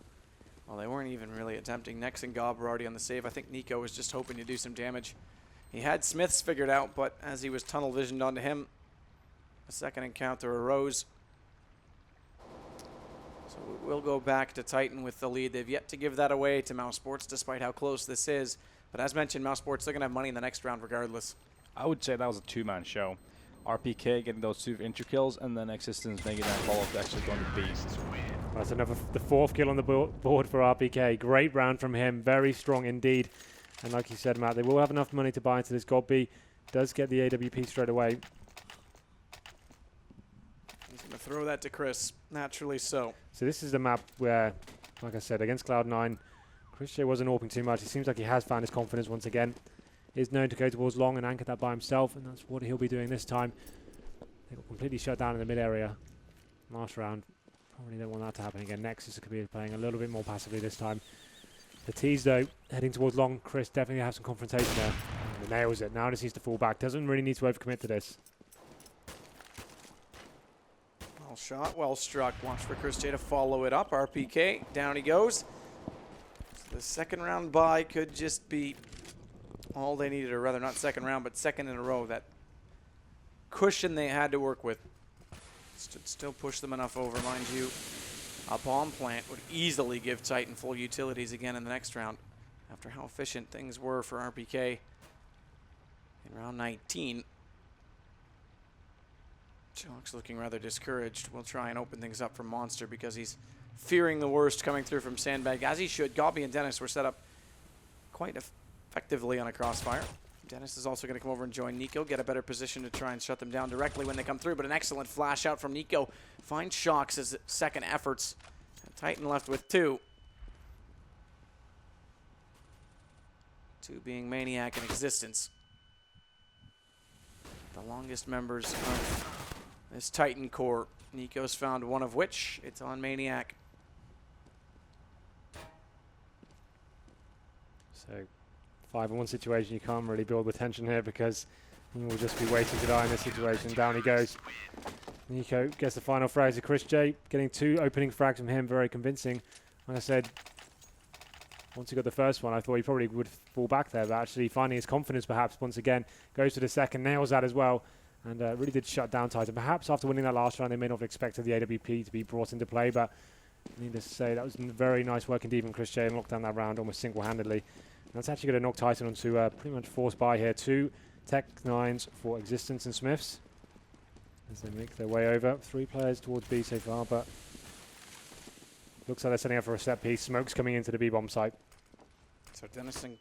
Well, they weren't even really attempting. Nex and Gob were already on the save. I think Nico was just hoping to do some damage. He had Smiths figured out, but as he was tunnel visioned onto him, a second encounter arose. So we'll go back to Titan with the lead. They've yet to give that away to Mousesports, despite how close this is. But as mentioned, Mousesports, they're going to have money in the next round regardless. I would say that was a 2-man show. RPK getting those 2 entry kills, and then Existence making that follow-up to actually going to B. That's the 4th kill on the board for RPK. Great round from him. Very strong indeed. And like you said, Matt, they will have enough money to buy into this gold B. Does get the AWP straight away. He's going to throw that to Chris. Naturally so. So this is the map where, like I said, against Cloud9, Chris J wasn't AWPing too much. It seems like he has found his confidence once again. Is known to go towards long and anchor that by himself, and that's what he'll be doing this time. They got completely shut down in the mid area last round. Probably don't want that to happen again. Nexus could be playing a little bit more passively this time. The tease though, heading towards long. Chris definitely has some confrontation there. And he nails it. Now just needs to fall back. Doesn't really need to overcommit to this. Well shot, well struck. Watch for Chris J to follow it up. RPK, down he goes. So the second round bye could just be all they needed, or rather not second round, but second in a row. That cushion they had to work with should still push them enough over, mind you. A bomb plant would easily give Titan full utilities again in the next round after how efficient things were for RPK in round 19. Chalk's looking rather discouraged. We'll try and open things up for Monster because he's fearing the worst coming through from Sandbag, as he should. Gobby and Dennis were set up quite effectively on a crossfire. Dennis is also going to come over and join Nico, get a better position to try and shut them down directly when they come through, but an excellent flash out from Nico. Finds Shocks as second efforts. And Titan left with 2. 2 being Maniac and Existence. The longest members of this Titan core. Nico's found one of which. It's on Maniac. So 5-on-1 situation, you can't really build with tension here because he will just be waiting to die in this situation. Down he goes. Nico gets the final frags to Chris J, getting 2 opening frags from him, very convincing. Like I said, once he got the first one, I thought he probably would fall back there, but actually finding his confidence perhaps once again, goes to the second, nails that as well, and really did shut down Titan. Perhaps after winning that last round, they may not have expected the AWP to be brought into play, but needless to say, that was very nice work indeed from Chris J and locked down that round almost single-handedly. That's actually going to knock Titan onto pretty much forced buy here. 2 Tech-9s for Existence and Smiths as they make their way over. 3 players towards B so far, but looks like they're setting up for a set piece. Smoke's coming into the B-bomb site. So Dennis and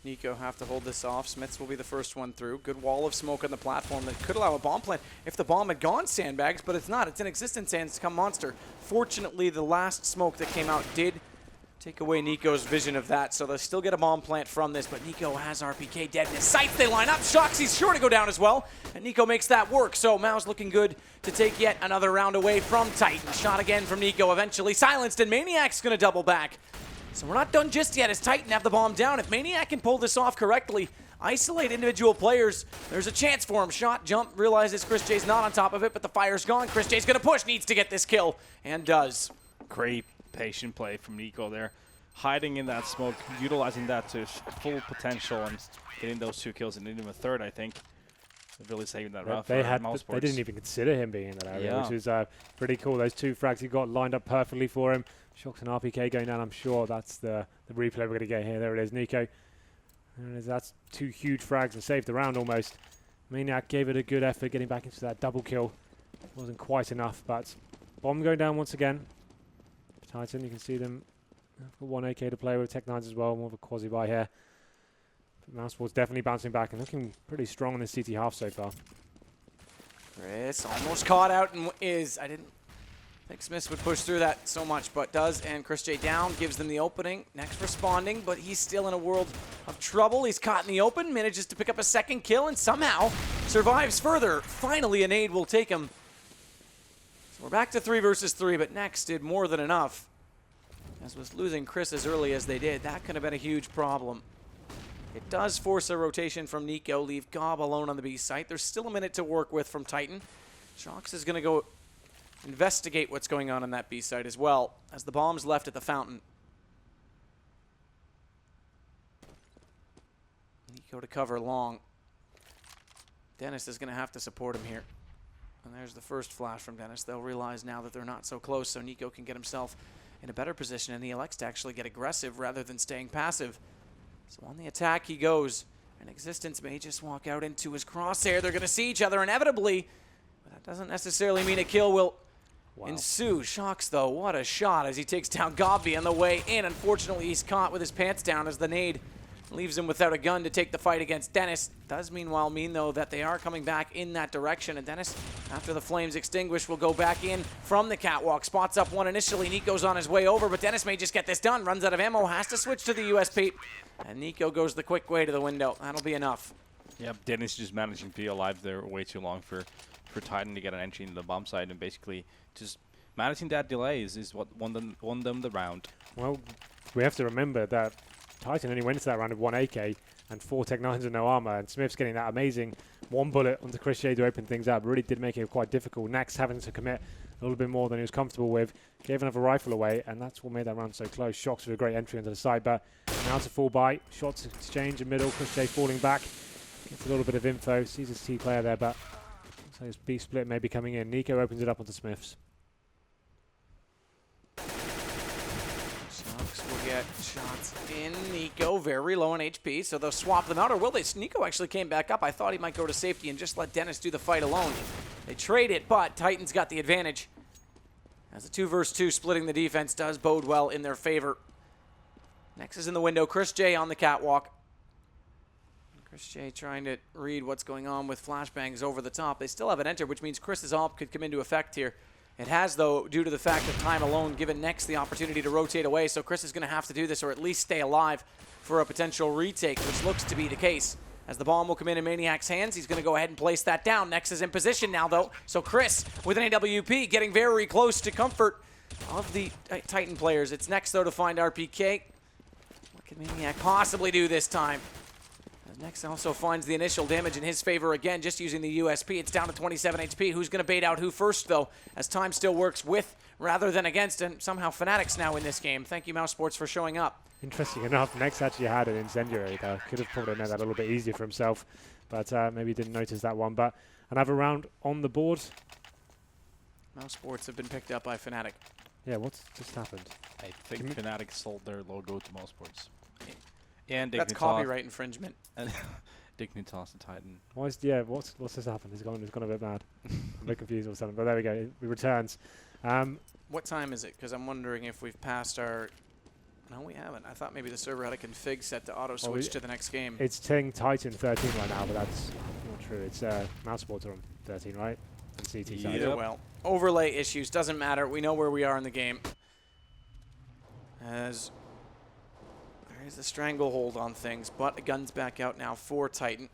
Nico have to hold this off. Smiths will be the first one through. Good wall of smoke on the platform that could allow a bomb plant if the bomb had gone Sandbags, but it's not. It's in Existence hands to come Monster. Fortunately, the last smoke that came out did take away Nico's vision of that, so they'll still get a bomb plant from this, but Nico has RPK dead in his sights. They line up. Shocks, he's sure to go down as well, and Nico makes that work, so Mao's looking good to take yet another round away from Titan. Shot again from Nico, eventually silenced, and Maniac's going to double back. So we're not done just yet as Titan have the bomb down. If Maniac can pull this off correctly, isolate individual players, there's a chance for him. Shot, jump, realizes Chris J's not on top of it, but the fire's gone. Chris J's going to push, needs to get this kill, and does. Great patient play from Nico there. Hiding in that smoke, utilizing that to full potential and getting those 2 kills and even a third, I think. Really saving that round for Mousesports. They didn't even consider him being in that area, which was pretty cool. Those 2 frags he got lined up perfectly for him. Shocks and RPK going down. I'm sure that's the replay we're going to get here. There it is, Nico. And that's 2 huge frags and saved the round almost. Maniac gave it a good effort getting back into that double kill. Wasn't quite enough, but bomb going down once again. Titan, you can see them. I've got 1 AK to play with. Tech-9s as well, more of a quasi-buy here. But Mousesports definitely bouncing back and looking pretty strong in this CT half so far. Chris almost caught out and is. I didn't think Smiths would push through that so much, but does. And Chris J down, gives them the opening. Next responding, but he's still in a world of trouble. He's caught in the open, manages to pick up a second kill, and somehow survives further. Finally, a nade will take him. So we're back to 3 versus 3, but Next did more than enough. As was losing Chris as early as they did, that could have been a huge problem. It does force a rotation from Nico, leave Gob alone on the B site. There's still a minute to work with from Titan. Shocks is going to go investigate what's going on that B site as well, as the bomb's left at the fountain. Nico to cover long. Dennis is going to have to support him here. And there's the first flash from Dennis. They'll realize now that they're not so close, so Nico can get himself in a better position, and he elects to actually get aggressive rather than staying passive. So on the attack he goes, And Existence may just walk out into his crosshair. They're going to see each other inevitably, but that doesn't necessarily mean a kill will ensue. Shocks, though, what a shot as he takes down Gobby on the way in. Unfortunately, he's caught with his pants down as the nade leaves him without a gun to take the fight against Dennis. Does meanwhile mean, though, that they are coming back in that direction. And Dennis, after the flames extinguish, will go back in from the catwalk. Spots up one initially. Nico's on his way over, but Dennis may just get this done. Runs out of ammo, has to switch to the USP. And Nico goes the quick way to the window. That'll be enough. Yep, Dennis just managing to be alive there way too long for Titan to get an entry into the bomb site, and basically just managing that delay is what won them the round. Well, we have to remember that Titan only went into that round with 1 AK and 4 Tech 9s and no armor, and Smith's getting that amazing one bullet onto Chris Shea to open things up. Really did make it quite difficult. Next, having to commit a little bit more than he was comfortable with, gave another rifle away, and that's what made that round so close. Shocks with a great entry into the side, but now it's a full bite. Shots exchange in middle. Chris Shea falling back. Gets a little bit of info. Sees his T player there, but looks like his B split may be coming in. Nico opens it up onto Smiths. Shocks will get shots in. Nico very low on HP, so they'll swap them out, or will they? Nico actually came back up. I thought he might go to safety and just let Dennis do the fight alone. They trade it, but Titans got the advantage. As the 2 versus 2 splitting the defense does bode well in their favor. Next is in the window. Chris J on the catwalk. Chris J trying to read what's going on with flashbangs over the top. They still haven't entered, which means Chris's AWP could come into effect here. It has, though, due to the fact of time alone, given Nex the opportunity to rotate away, so Chris is going to have to do this or at least stay alive for a potential retake, which looks to be the case. As the bomb will come in Maniac's hands, he's going to go ahead and place that down. Nex is in position now, though, so Chris with an AWP getting very close to comfort of the Titan players. It's Nex, though, to find RPK. What can Maniac possibly do this time? Nex also finds the initial damage in his favor again, just using the USP. It's down to 27 HP. Who's going to bait out who first, though, as time still works with rather than against, and somehow Fanatics now in this game. Thank you, Mousesports, for showing up. Interesting enough, Nex actually had an incendiary there. Could have probably made that a little bit easier for himself, but maybe didn't notice that one. But another round on the board. Mousesports have been picked up by Fnatic. Yeah, what's just happened? I think Fnatic sold their logo to Mousesports. And that's copyright infringement. And Dignitas the Titan. What's this happened? It's gone a bit mad. I'm a bit confused or something, but there we go. It returns. What time is it? Because I'm wondering if we've passed our... No, we haven't. I thought maybe the server had a config set to auto-switch to the next game. It's telling Titan 13 right now, but that's not true. It's Mousesports are on 13, right? And CT side. Either well. Overlay issues. Doesn't matter. We know where we are in the game. As... There's the stranglehold on things, but the gun's back out now for Titan.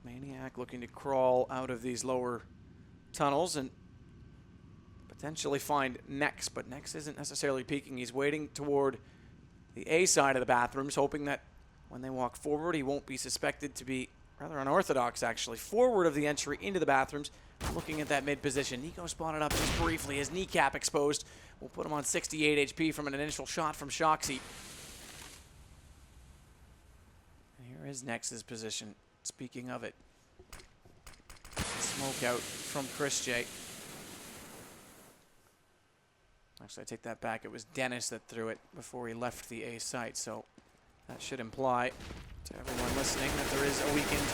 Maniac looking to crawl out of these lower tunnels and potentially find Nex, but Nex isn't necessarily peeking. He's waiting toward the A side of the bathrooms, hoping that when they walk forward, he won't be suspected to be rather unorthodox, actually. Forward of the entry into the bathrooms, looking at that mid position. Nico spotted up just briefly, his kneecap exposed. We'll put him on 68 HP from an initial shot from Shoxy. Here is Nex's position. Speaking of it, smoke out from Chris J. Actually, I take that back. It was Dennis that threw it before he left the A site, so that should imply to everyone listening that there is a weakened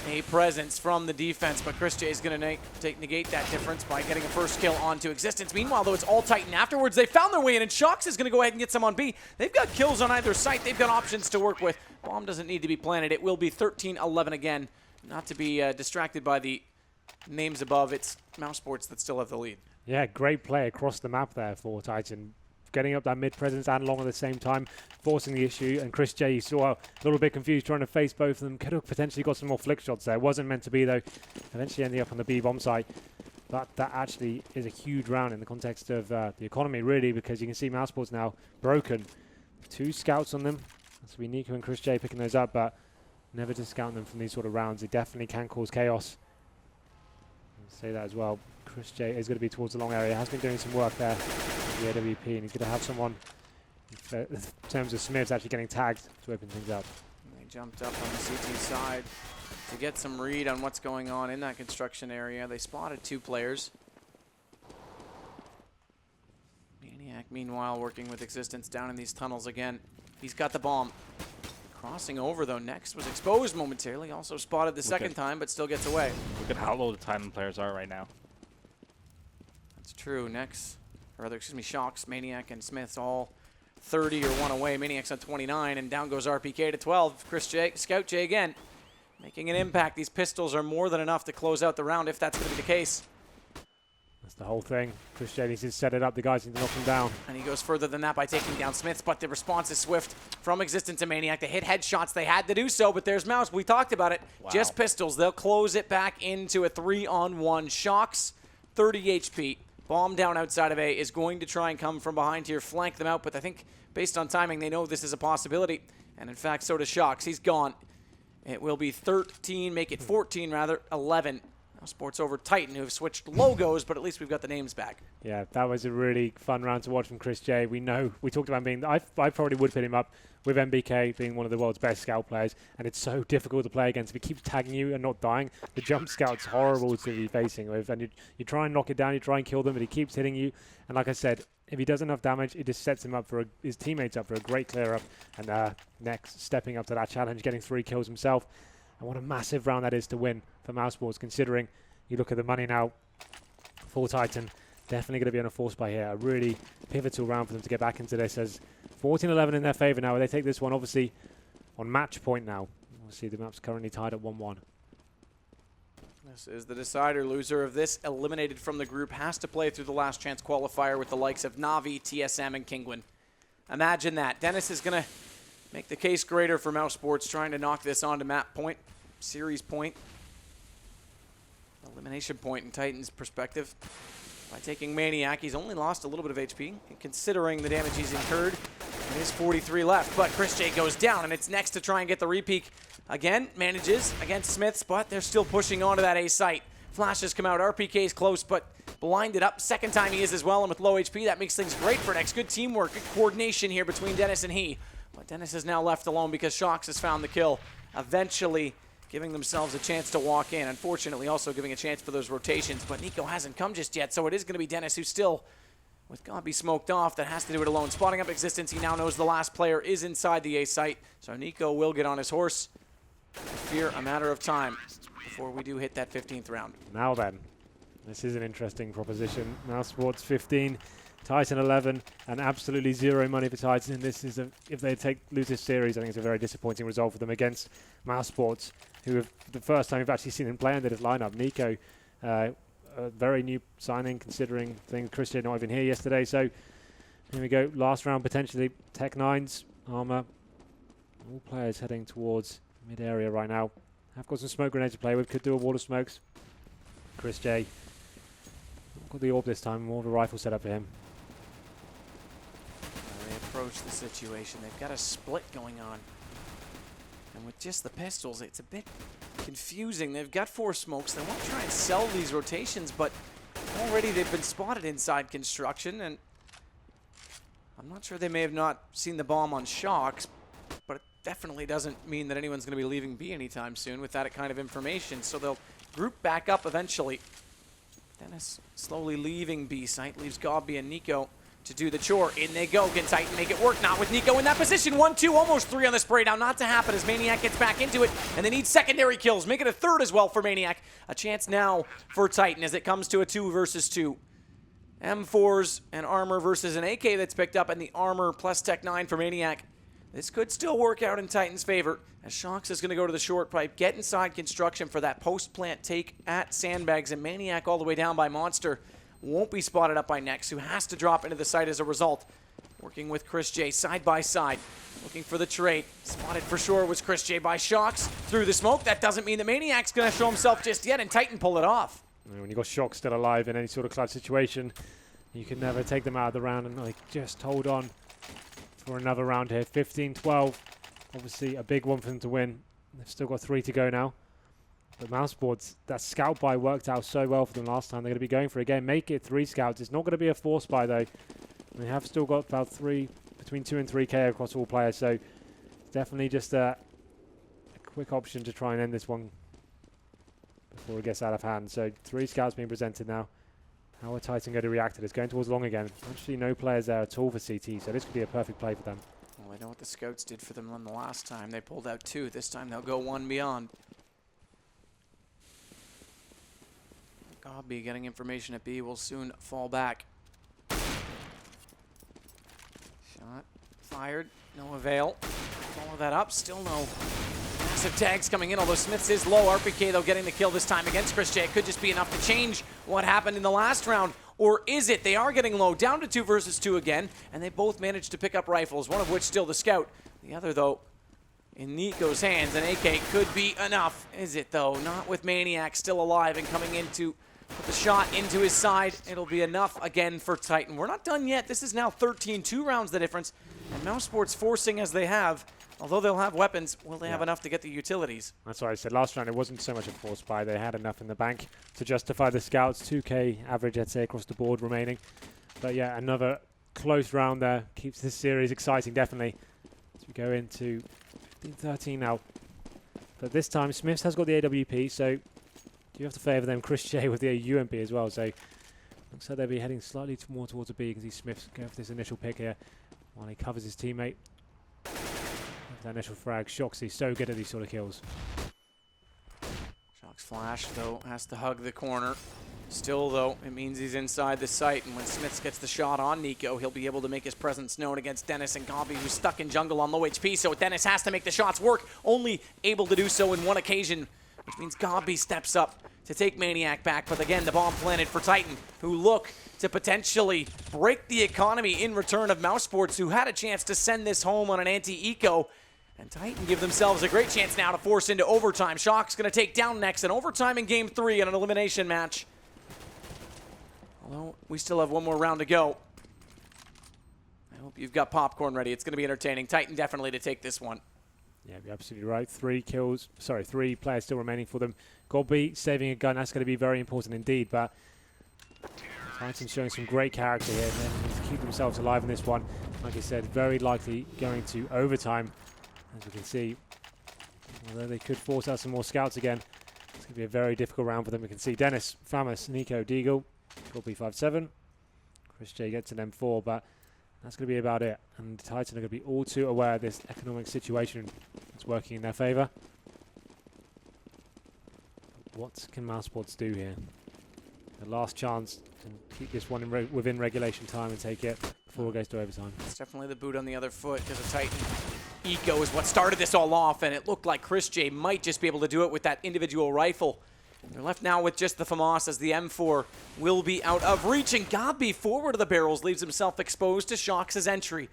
A presence from the defense, but Chris J is going to negate that difference by getting a first kill onto Existence. Meanwhile, though, it's all Titan afterwards. They found their way in, and Shocks is going to go ahead and get some on B. They've got kills on either site. They've got options to work with. Bomb doesn't need to be planted. It will be 13-11 again. Not to be distracted by the names above. It's Mousesports that still have the lead. Yeah, great play across the map there for Titan. Getting up that mid presence and long at the same time, forcing the issue. And Chris J, you saw a little bit confused trying to face both of them. Could have potentially got some more flick shots there. Wasn't meant to be, though. Eventually ending up on the B bomb site. But that actually is a huge round in the context of the economy, really, because you can see Mousesports now broken. 2 scouts on them. That's be Nico and Chris J picking those up, but never discount them from these sort of rounds. It definitely can cause chaos. I'll say that as well. Chris J is going to be towards the long area. Has been doing some work there with the AWP, and he's going to have someone, in terms of Smiths, actually getting tagged to open things up. And they jumped up on the CT side to get some read on what's going on in that construction area. They spotted 2 players. Maniac, meanwhile, working with Existence down in these tunnels again. He's got the bomb. Crossing over, though. Next was exposed momentarily. Also spotted the second time, but still gets away. Look at how low the Titan players are right now. That's true. Next, or rather, excuse me, Shocks, Maniac, and Smiths all 30 or 1 away. Maniac's on 29, and down goes RPK to 12. Chris J, Scout J again, making an impact. These pistols are more than enough to close out the round if that's going to be the case. That's the whole thing. Chris J needs to set it up. The guys need to knock him down. And he goes further than that by taking down Smiths, but the response is swift from Existence and Maniac. They hit headshots. They had to do so, but there's Mouse. We talked about it. Wow. Just pistols. They'll close it back into a 3-on-1. Shocks, 30 HP. Bomb down outside of A is going to try and come from behind here, flank them out, but I think based on timing, they know this is a possibility. And in fact, so does Shocks. He's gone. It will be 13, make it 14 rather, 11. Mousesports over Titan, who have switched logos, but at least we've got the names back. Yeah, that was a really fun round to watch from Chris J. We know, we talked about being, I probably would put him up with MBK being one of the world's best scout players, and it's so difficult to play against. If he keeps tagging you and not dying, the jump scout's horrible to be facing with, and you try and knock it down, you try and kill them, but he keeps hitting you, and like I said, if he does enough damage, it just sets him up for his teammates up for a great clear-up, and next, stepping up to that challenge, getting 3 kills himself, and what a massive round that is to win for Mousesports, considering you look at the money now for Titan, definitely going to be on a force buy here. A really pivotal round for them to get back into this as 14-11 in their favor now. They take this one obviously on match point now. We'll see the map's currently tied at 1-1. This is the decider. Loser of this, eliminated from the group, has to play through the last chance qualifier with the likes of Na'Vi, TSM, and Kingwin. Imagine that. Dennis is going to make the case greater for Mousesports, trying to knock this onto map point, series point. Elimination point in Titan's perspective. By taking Maniac, he's only lost a little bit of HP, considering the damage he's incurred. It is 43 left, but Chris J goes down, and it's next to try and get the repeak. Again, manages against Smiths, but they're still pushing onto that A site. Flashes come out, RPK's close, but blinded up. Second time he is as well, and with low HP, that makes things great for Next. Good teamwork, good coordination here between Dennis and he. But Dennis is now left alone because Shocks has found the kill. Eventually giving themselves a chance to walk in. Unfortunately, also giving a chance for those rotations, but Nico hasn't come just yet, so it is going to be Dennis who's still, with Gobby smoked off, that has to do it alone. Spotting up Existence, he now knows the last player is inside the A site, so Nico will get on his horse. I fear a matter of time before we do hit that 15th round. Now then, this is an interesting proposition. Mousesports 15, Titan 11, and absolutely zero money for Titan. This is if they lose this series, I think it's a very disappointing result for them against Mousesports, who have the first time we've actually seen him play under this lineup. Nico, a very new signing considering things. Christian not even here yesterday. So here we go. Last round potentially. Tech 9s, Armor. All players heading towards mid area right now. Have got some smoke grenades to play with. Could do a wall of smokes. Chris J. Not got the orb this time. More of a rifle set up for him. They approach the situation. They've got a split going on. And with just the pistols, it's a bit confusing. They've got 4 smokes. They want to try and sell these rotations, but already they've been spotted inside construction, and I'm not sure they may have not seen the bomb on Shocks, but it definitely doesn't mean that anyone's going to be leaving B anytime soon with that kind of information, so they'll group back up eventually. Dennis slowly leaving B site, leaves Gobby and Nico to do the chore. In they go. Can Titan make it work? Not with Nico in that position. 1-2, almost 3 on the spray down. Not to happen as Maniac gets back into it, and they need secondary kills. Make it a 3rd as well for Maniac. A chance now for Titan as it comes to a 2 versus 2. M4s and Armor versus an AK that's picked up, and the Armor plus Tech 9 for Maniac. This could still work out in Titan's favor, as Shocks is going to go to the short pipe, get inside construction for that post-plant take at Sandbags, and Maniac all the way down by Monster. Won't be spotted up by Nex, who has to drop into the site as a result. Working with Chris J side by side, looking for the trade. Spotted for sure was Chris J by Shocks through the smoke. That doesn't mean the Maniac's going to show himself just yet, and Titan pull it off. When you've got Shocks still alive in any sort of clutch situation, you can never take them out of the round, and like just hold on for another round here. 15-12, obviously a big one for them to win. They've still got 3 to go now. But Mousesports, that scout buy worked out so well for them last time. They're going to be going for it again. Make it 3 scouts. It's not going to be a force buy though. They have still got about between 2 and 3k across all players. So definitely just a quick option to try and end this one before it gets out of hand. So 3 scouts being presented now. How are Titan going to react to this? Going towards long again. Actually no players there at all for CT. So this could be a perfect play for them. Well, I know what the scouts did for them on the last time. They pulled out 2. This time they'll go 1 beyond. Gobby getting information at B will soon fall back. Shot fired, no avail. Follow that up, still no massive tags coming in, although Smiths is low. RPK, though, getting the kill this time against Chris J. It could just be enough to change what happened in the last round. Or is it? They are getting low, down to 2 versus 2 again, and they both managed to pick up rifles, one of which still the scout. The other, though, in Nico's hands, and AK could be enough. Is it, though? Not with Maniac still alive and coming in to put the shot into his side. It'll be enough again for Titan. We're not done yet. This is now 13, 2 rounds the difference. And Mousesports forcing as they have, although they'll have weapons, will they have enough to get the utilities? That's what I said. Last round, it wasn't so much a force buy. They had enough in the bank to justify the scouts. 2K average, I'd say, across the board remaining. But yeah, another close round there. Keeps this series exciting, definitely. As we go into 15-13 now. But this time, Smiths has got the AWP, so you have to favour them. Chris J with the UMP as well. So looks like they'll be heading slightly more towards a B. You can see Smiths go for this initial pick here while he covers his teammate. That initial frag. Shoxy so good at these sort of kills. Shock's flash, though, has to hug the corner. Still, though, it means he's inside the site, and when Smiths gets the shot on Nico, he'll be able to make his presence known against Dennis and Gobby, who's stuck in jungle on low HP, so Dennis has to make the shots work, only able to do so in one occasion, which means Gobby steps up to take Maniac back, but again, the bomb planted for Titan, who look to potentially break the economy in return of Mousesports, who had a chance to send this home on an anti-eco. And Titan give themselves a great chance now to force into overtime. Shock's going to take down next in overtime in Game 3 in an elimination match. Although we still have one more round to go. I hope you've got popcorn ready. It's going to be entertaining. Titan definitely to take this one. Yeah, you're absolutely right. 3 players still remaining for them. Gobby saving a gun, that's going to be very important indeed, but Titan's showing some great character here, and they need to keep themselves alive in this one. Like I said, very likely going to overtime, as we can see. Although they could force out some more scouts again, it's going to be a very difficult round for them. We can see Dennis, Famus, Nico, Deagle, Gobby 5-7. Chris J gets an M4, but that's going to be about it. And Titan are going to be all too aware of this economic situation that's working in their favour. What can Mousesports do here? The last chance to keep this one within regulation time and take it before it goes to overtime. It's definitely the boot on the other foot, because a Titan eco is what started this all off, and it looked like Chris J might just be able to do it with that individual rifle. They're left now with just the FAMAS, as the M4 will be out of reach, and Gobby forward of the barrels leaves himself exposed to Shox' entry.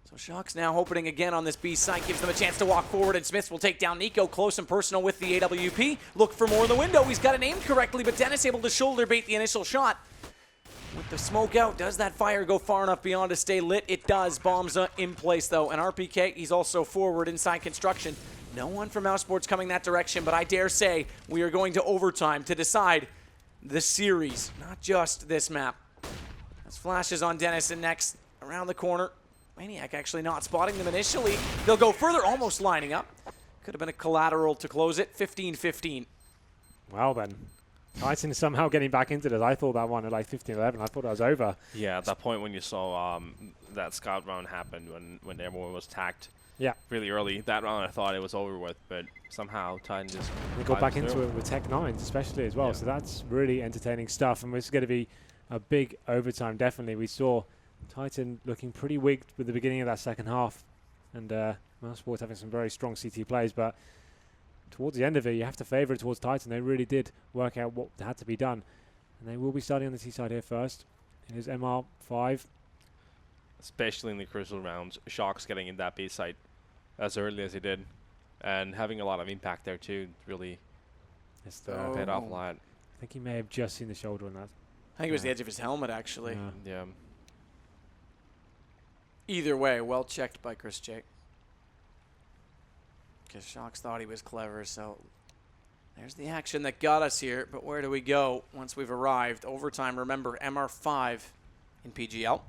So Shox now opening again on this B site, gives them a chance to walk forward, and Smiths will take down Nico close and personal with the AWP. Look for more in the window. He's got it aimed correctly, but Dennis able to shoulder bait the initial shot. With the smoke out, does that fire go far enough beyond to stay lit? It does. Bombs in place, though. And RPK, he's also forward inside construction. No one from Mousesports coming that direction, but I dare say we are going to overtime to decide the series, not just this map. As flashes on Dennis, and next around the corner. Maniac actually not spotting them initially. They'll go further, almost lining up. Could have been a collateral to close it. 15-15. Well then, Titan is somehow getting back into this. I thought that one at like 15-11. I thought it was over. Yeah, at that point when you saw that scout round happen, when everyone was tagged really early, that round I thought it was over with, but somehow Titan just... They got back into it with Tech 9s especially as well, Yeah. so that's really entertaining stuff, and this is going to be a big overtime, definitely. We saw Titan looking pretty wigged with the beginning of that second half, and Mousesports having some very strong CT plays, but towards the end of it, you have to favour it towards Titan. They really did work out what had to be done, and they will be starting on the T side here first. It is MR5. Especially in the crucial rounds, Shock's getting in that B site as early as he did, and having a lot of impact there too. Really paid off a lot. I think he may have just seen the shoulder on that. I think it was the edge of his helmet, actually. Yeah. Either way, well checked by Chris J. Because Shox thought he was clever, so there's the action that got us here. But where do we go once we've arrived? Overtime, remember, MR5 in PGL.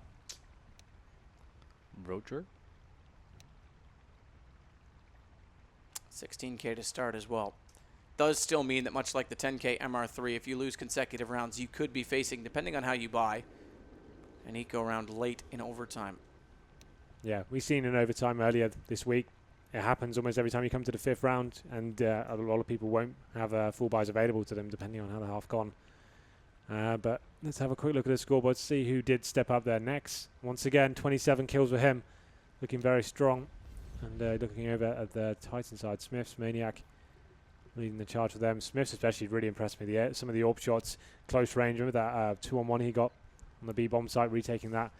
Roger. 16K to start as well. Does still mean that much like the 10K MR3, if you lose consecutive rounds, you could be facing, depending on how you buy, an eco round late in overtime. Yeah, we've seen in overtime earlier this week. It happens almost every time you come to the 5th round, and a lot of people won't have full buys available to them depending on how the half gone. But let's have a quick look at the scoreboard, see who did step up there next. Once again, 27 kills for him, looking very strong. And looking over at the Titan side, Smiths, Maniac leading the charge for them. Smiths especially really impressed me. Some of the AWP shots, close range. Remember that 2-on-1 he got on the B-bomb site, retaking that.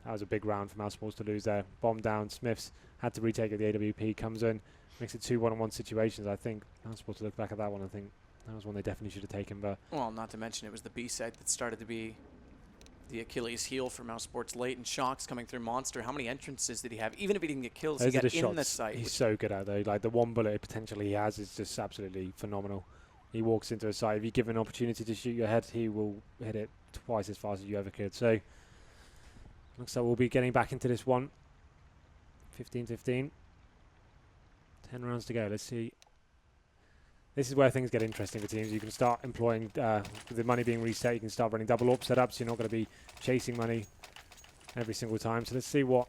That was a big round for Mousesports to lose there. Bomb down, Smiths had to retake it. The AWP comes in, makes it 2 1-on-1 situations. I think Mousesports to look back at that one, I think that was one they definitely should have taken. But well, not to mention it was the B side that started to be the Achilles heel for Mousesports late, and Shocks coming through Monster. How many entrances did he have? Even if he didn't get kills, he got in the site. He's so good at though. Like the one bullet potentially he has is just absolutely phenomenal. He walks into a site. If you give him an opportunity to shoot your head, he will hit it twice as fast as you ever could. So looks like we'll be getting back into this one. 15-15. 10 rounds to go. Let's see. This is where things get interesting for teams. You can start employing, with the money being reset, you can start running double AWP setups. You're not going to be chasing money every single time. So let's see what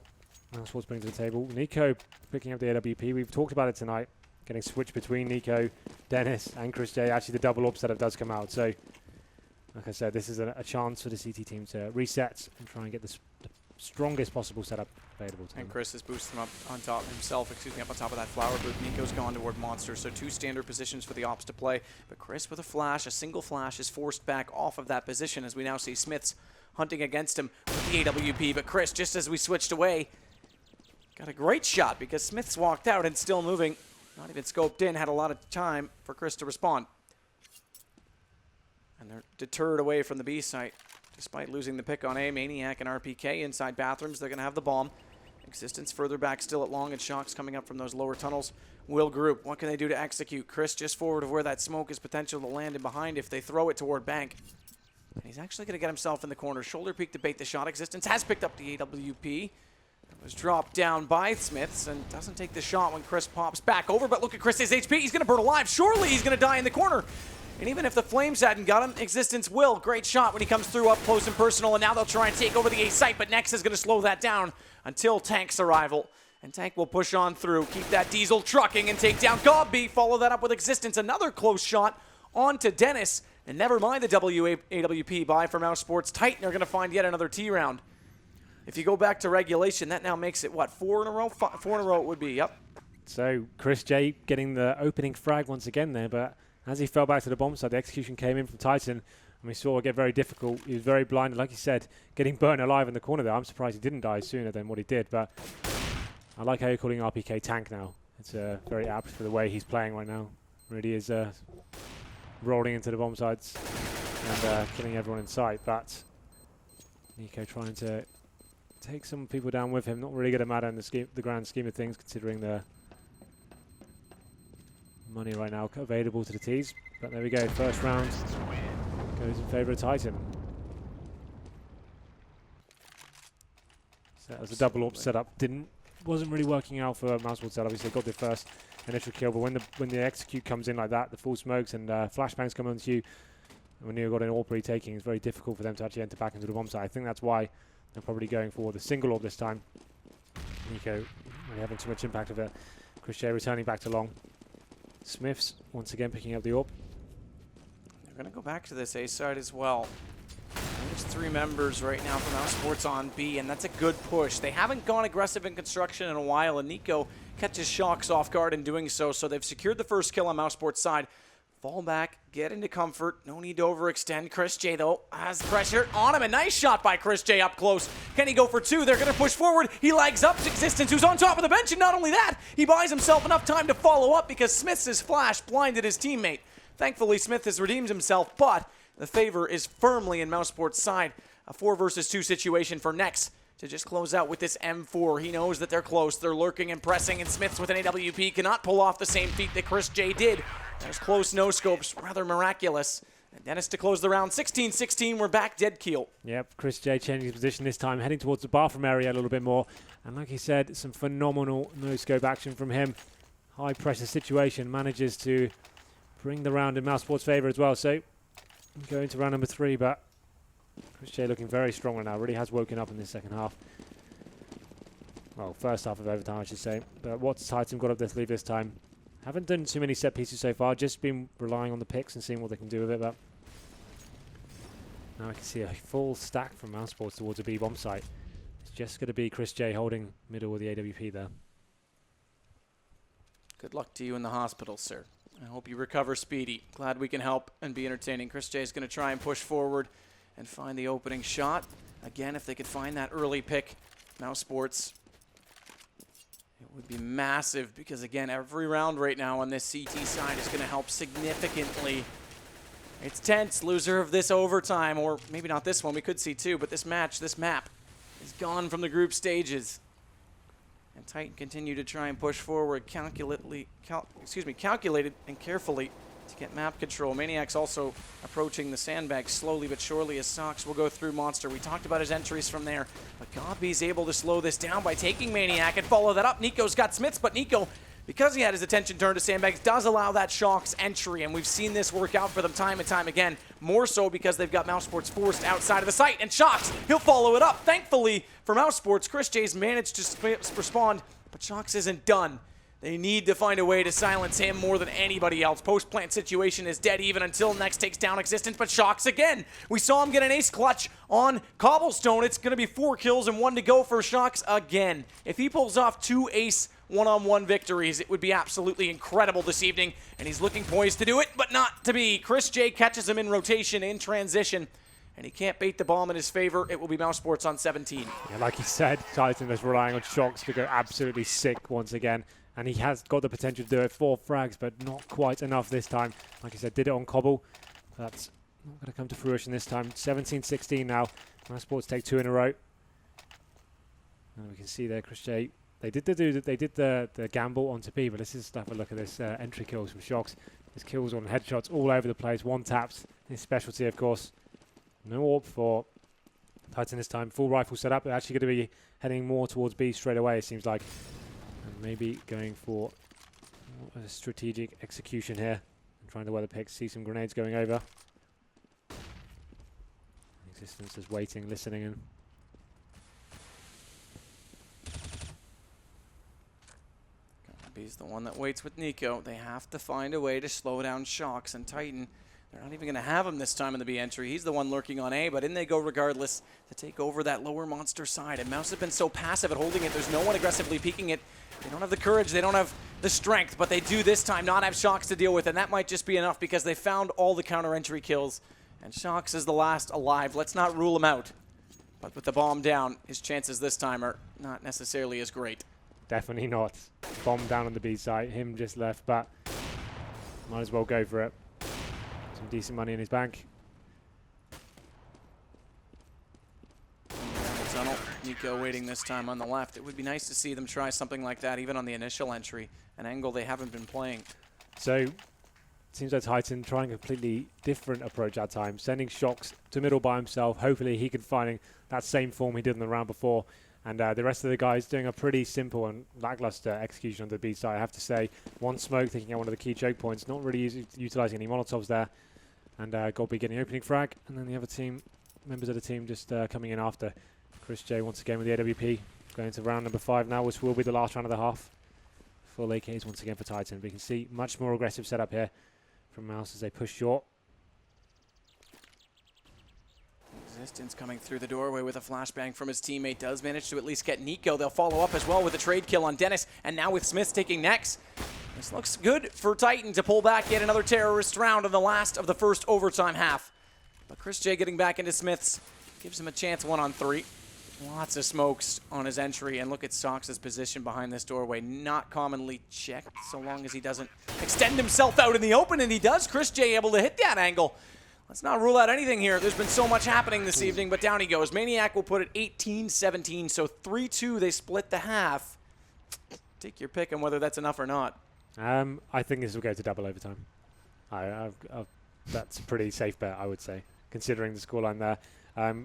Mousesports bring to the table. Nico picking up the AWP. We've talked about it tonight. Getting switched between Nico, Dennis, and Chris J. Actually, the double AWP setup does come out. So, like I said, this is a chance for the CT team to reset and try and get the strongest possible setup available to them. And Chris has boosted him up on top himself, up on top of that flower booth. Nico's gone toward Monster, so 2 standard positions for the Ops to play. But Chris with a flash, a single flash, is forced back off of that position as we now see Smiths hunting against him with the AWP. But Chris, just as we switched away, got a great shot because Smiths walked out and still moving. Not even scoped in, had a lot of time for Chris to respond. And they're deterred away from the B site. Despite losing the pick on A, Maniac and RPK inside bathrooms, they're going to have the bomb. Existence further back still at long, and Shocks coming up from those lower tunnels. Will group, what can they do to execute? Chris just forward of where that smoke is potential to land in behind if they throw it toward Bank. And he's actually going to get himself in the corner. Shoulder peek to bait the shot. Existence has picked up the AWP. It was dropped down by Smiths and doesn't take the shot when Chris pops back over. But look at Chris's HP. He's going to burn alive. Surely he's going to die in the corner. And even if the Flames hadn't got him, Existence will. Great shot when he comes through up close and personal. And now they'll try and take over the A site. But Nex is going to slow that down until Tank's arrival. And Tank will push on through. Keep that Diesel trucking and take down Gobby. Follow that up with Existence. Another close shot onto Dennis. And never mind the AWP buy for Mousesports. Titan are going to find yet another T round. If you go back to regulation, that now makes it, what, 4 in a row? 4 in a row it would be, yep. So Chris J getting the opening frag once again there, but as he fell back to the bomb side, the execution came in from Titan, and we saw it get very difficult. He was very blinded, like you said, getting burnt alive in the corner there. I'm surprised he didn't die sooner than what he did, but I like how you're calling RPK Tank now. It's very apt for the way he's playing right now. Really is rolling into the bomb sides and killing everyone in sight, but Nico trying to take some people down with him. Not really going to matter in the grand scheme of things, considering the money right now available to the T's. But there we go. First round goes in favour of Titan. So that was a double AWP setup. Wasn't really working out for Mousesports. Obviously, they got their first initial kill, but when the execute comes in like that, the full smokes and flashbangs come onto you, and when you've got an AWP retaking, it's very difficult for them to actually enter back into the bomb site. I think that's why they're probably going for the single AWP this time. Nico really having too much impact of it. Chris J returning back to long. Smiths once again picking up the AWP. They're going to go back to this A side as well. There's 3 members right now from Mousesports on B, and that's a good push. They haven't gone aggressive in construction in a while, and Nico catches Shocks off guard in doing so, so they've secured the first kill on Mousesports' side. Fall back, get into comfort, no need to overextend. Chris J, though, has pressure on him. A nice shot by Chris J up close. Can he go for 2? They're going to push forward. He legs up to Existence, who's on top of the bench, and not only that, he buys himself enough time to follow up because Smith's flash blinded his teammate. Thankfully, Smith has redeemed himself, but the favor is firmly in Mousesports' side. A 4 versus 2 situation for Nex to just close out with this M4. He knows that they're close. They're lurking and pressing, and Smiths with an AWP cannot pull off the same feat that Chris J did. There's close no-scopes, rather miraculous. And Dennis to close the round. 16-16, we're back dead keel. Yep, Chris J changing his position this time, heading towards the bathroom area a little bit more. And like he said, some phenomenal no-scope action from him. High-pressure situation, manages to bring the round in Mousesports' favour as well. So, going to round number 3, but Chris J looking very strong right now. Really has woken up in this second half. Well, first half of overtime, I should say. But what's Titan got up their sleeve this time? Haven't done too many set pieces so far, just been relying on the picks and seeing what they can do with it. But now I can see a full stack from Mousesports towards a B-bomb site. It's just going to be Chris J holding middle with the AWP there. Good luck to you in the hospital, sir. I hope you recover speedy. Glad we can help and be entertaining. Chris J is going to try and push forward and find the opening shot. Again, if they could find that early pick, Mousesports, it would be massive because, again, every round right now on this CT side is going to help significantly. It's tense. Loser of this overtime, or maybe not this one. We could see two, but this match, this map, is gone from the group stages. And Titan continue to try and push forward calculated and carefully to get map control. Maniac's also approaching the sandbag slowly but surely as Sox will go through Monster. We talked about his entries from there, but Gobby's able to slow this down by taking Maniac and follow that up. Nico's got Smiths, but Nico, because he had his attention turned to sandbags, does allow that Shock's entry, and we've seen this work out for them time and time again, more so because they've got Mousesports forced outside of the site, and Shock's, he'll follow it up. Thankfully for Mousesports, Chris J's managed to respond, but Shock's isn't done. They need to find a way to silence him more than anybody else. Post-plant situation is dead even until Next takes down Existence, but Shock's again. We saw him get an ace clutch on Cobblestone. It's going to be 4 kills and 1 to go for Shock's again. If he pulls off 2 ace one-on-one victories, it would be absolutely incredible this evening, and he's looking poised to do it, but not to be. Chris J catches him in rotation, in transition, and he can't bait the bomb in his favor. It will be Mousesports on 17. Yeah, like he said, Titan is relying on Shocks to go absolutely sick once again, and he has got the potential to do it. 4 frags, but not quite enough this time. Like I said, did it on Cobble. That's not going to come to fruition this time. 17-16 now. Mousesports take 2 in a row. And we can see there, Chris J. They did the gamble onto P, but let's just have a look at this entry kills from Shocks. His kills on headshots all over the place. 1 taps. His specialty, of course. No AWP for Titan this time. Full rifle setup. They're actually going to be heading more towards B straight away, it seems like. And maybe going for a strategic execution here. And trying to weather pick. See some grenades going over. Existence is waiting, listening in. He's the one that waits with Nico. They have to find a way to slow down Shocks, and Titan, they're not even going to have him this time in the B entry. He's the one lurking on A, but in they go regardless to take over that lower Monster side. And Mouse have been so passive at holding it. There's no one aggressively peeking it. They don't have the courage. They don't have the strength, but they do this time not have Shocks to deal with, and that might just be enough because they found all the counter entry kills. And Shocks is the last alive. Let's not rule him out. But with the bomb down, his chances this time are not necessarily as great. Definitely not. Bomb down on the B side. Him just left, but might as well go for it. Some decent money in his bank. Tunnel. Nico waiting this time on the left. It would be nice to see them try something like that even on the initial entry, an angle they haven't been playing. So, it seems like Titan trying a completely different approach at times, sending Shocks to middle by himself. Hopefully he can find that same form he did in the round before. And the rest of the guys doing a pretty simple and lackluster execution on the B side, I have to say. 1 smoke, taking out one of the key choke points, not really utilising any Molotovs there. And Golby getting opening frag. And then the other team, members of the team just coming in after. Chris J once again with the AWP. Going to round number 5 now, which will be the last round of the half. Full AKs once again for Titan. We can see much more aggressive setup here from Mouse as they push short. Existence coming through the doorway with a flashbang from his teammate. Does manage to at least get Nico. They'll follow up as well with a trade kill on Dennis. And now with Smiths taking next. This looks good for Titan to pull back yet another terrorist round in the last of the first overtime half. But Chris J getting back into Smiths gives him a chance 1-on-3. Lots of smokes on his entry. And look at Sox' position behind this doorway. Not commonly checked so long as he doesn't extend himself out in the open. And he does. Chris J able to hit that angle. Let's not rule out anything here. There's been so much happening this evening, but down he goes. Maniac will put it 18-17, so 3-2, they split the half. Take your pick on whether that's enough or not. I think this will go to double overtime. That's a pretty safe bet, I would say, considering the scoreline there.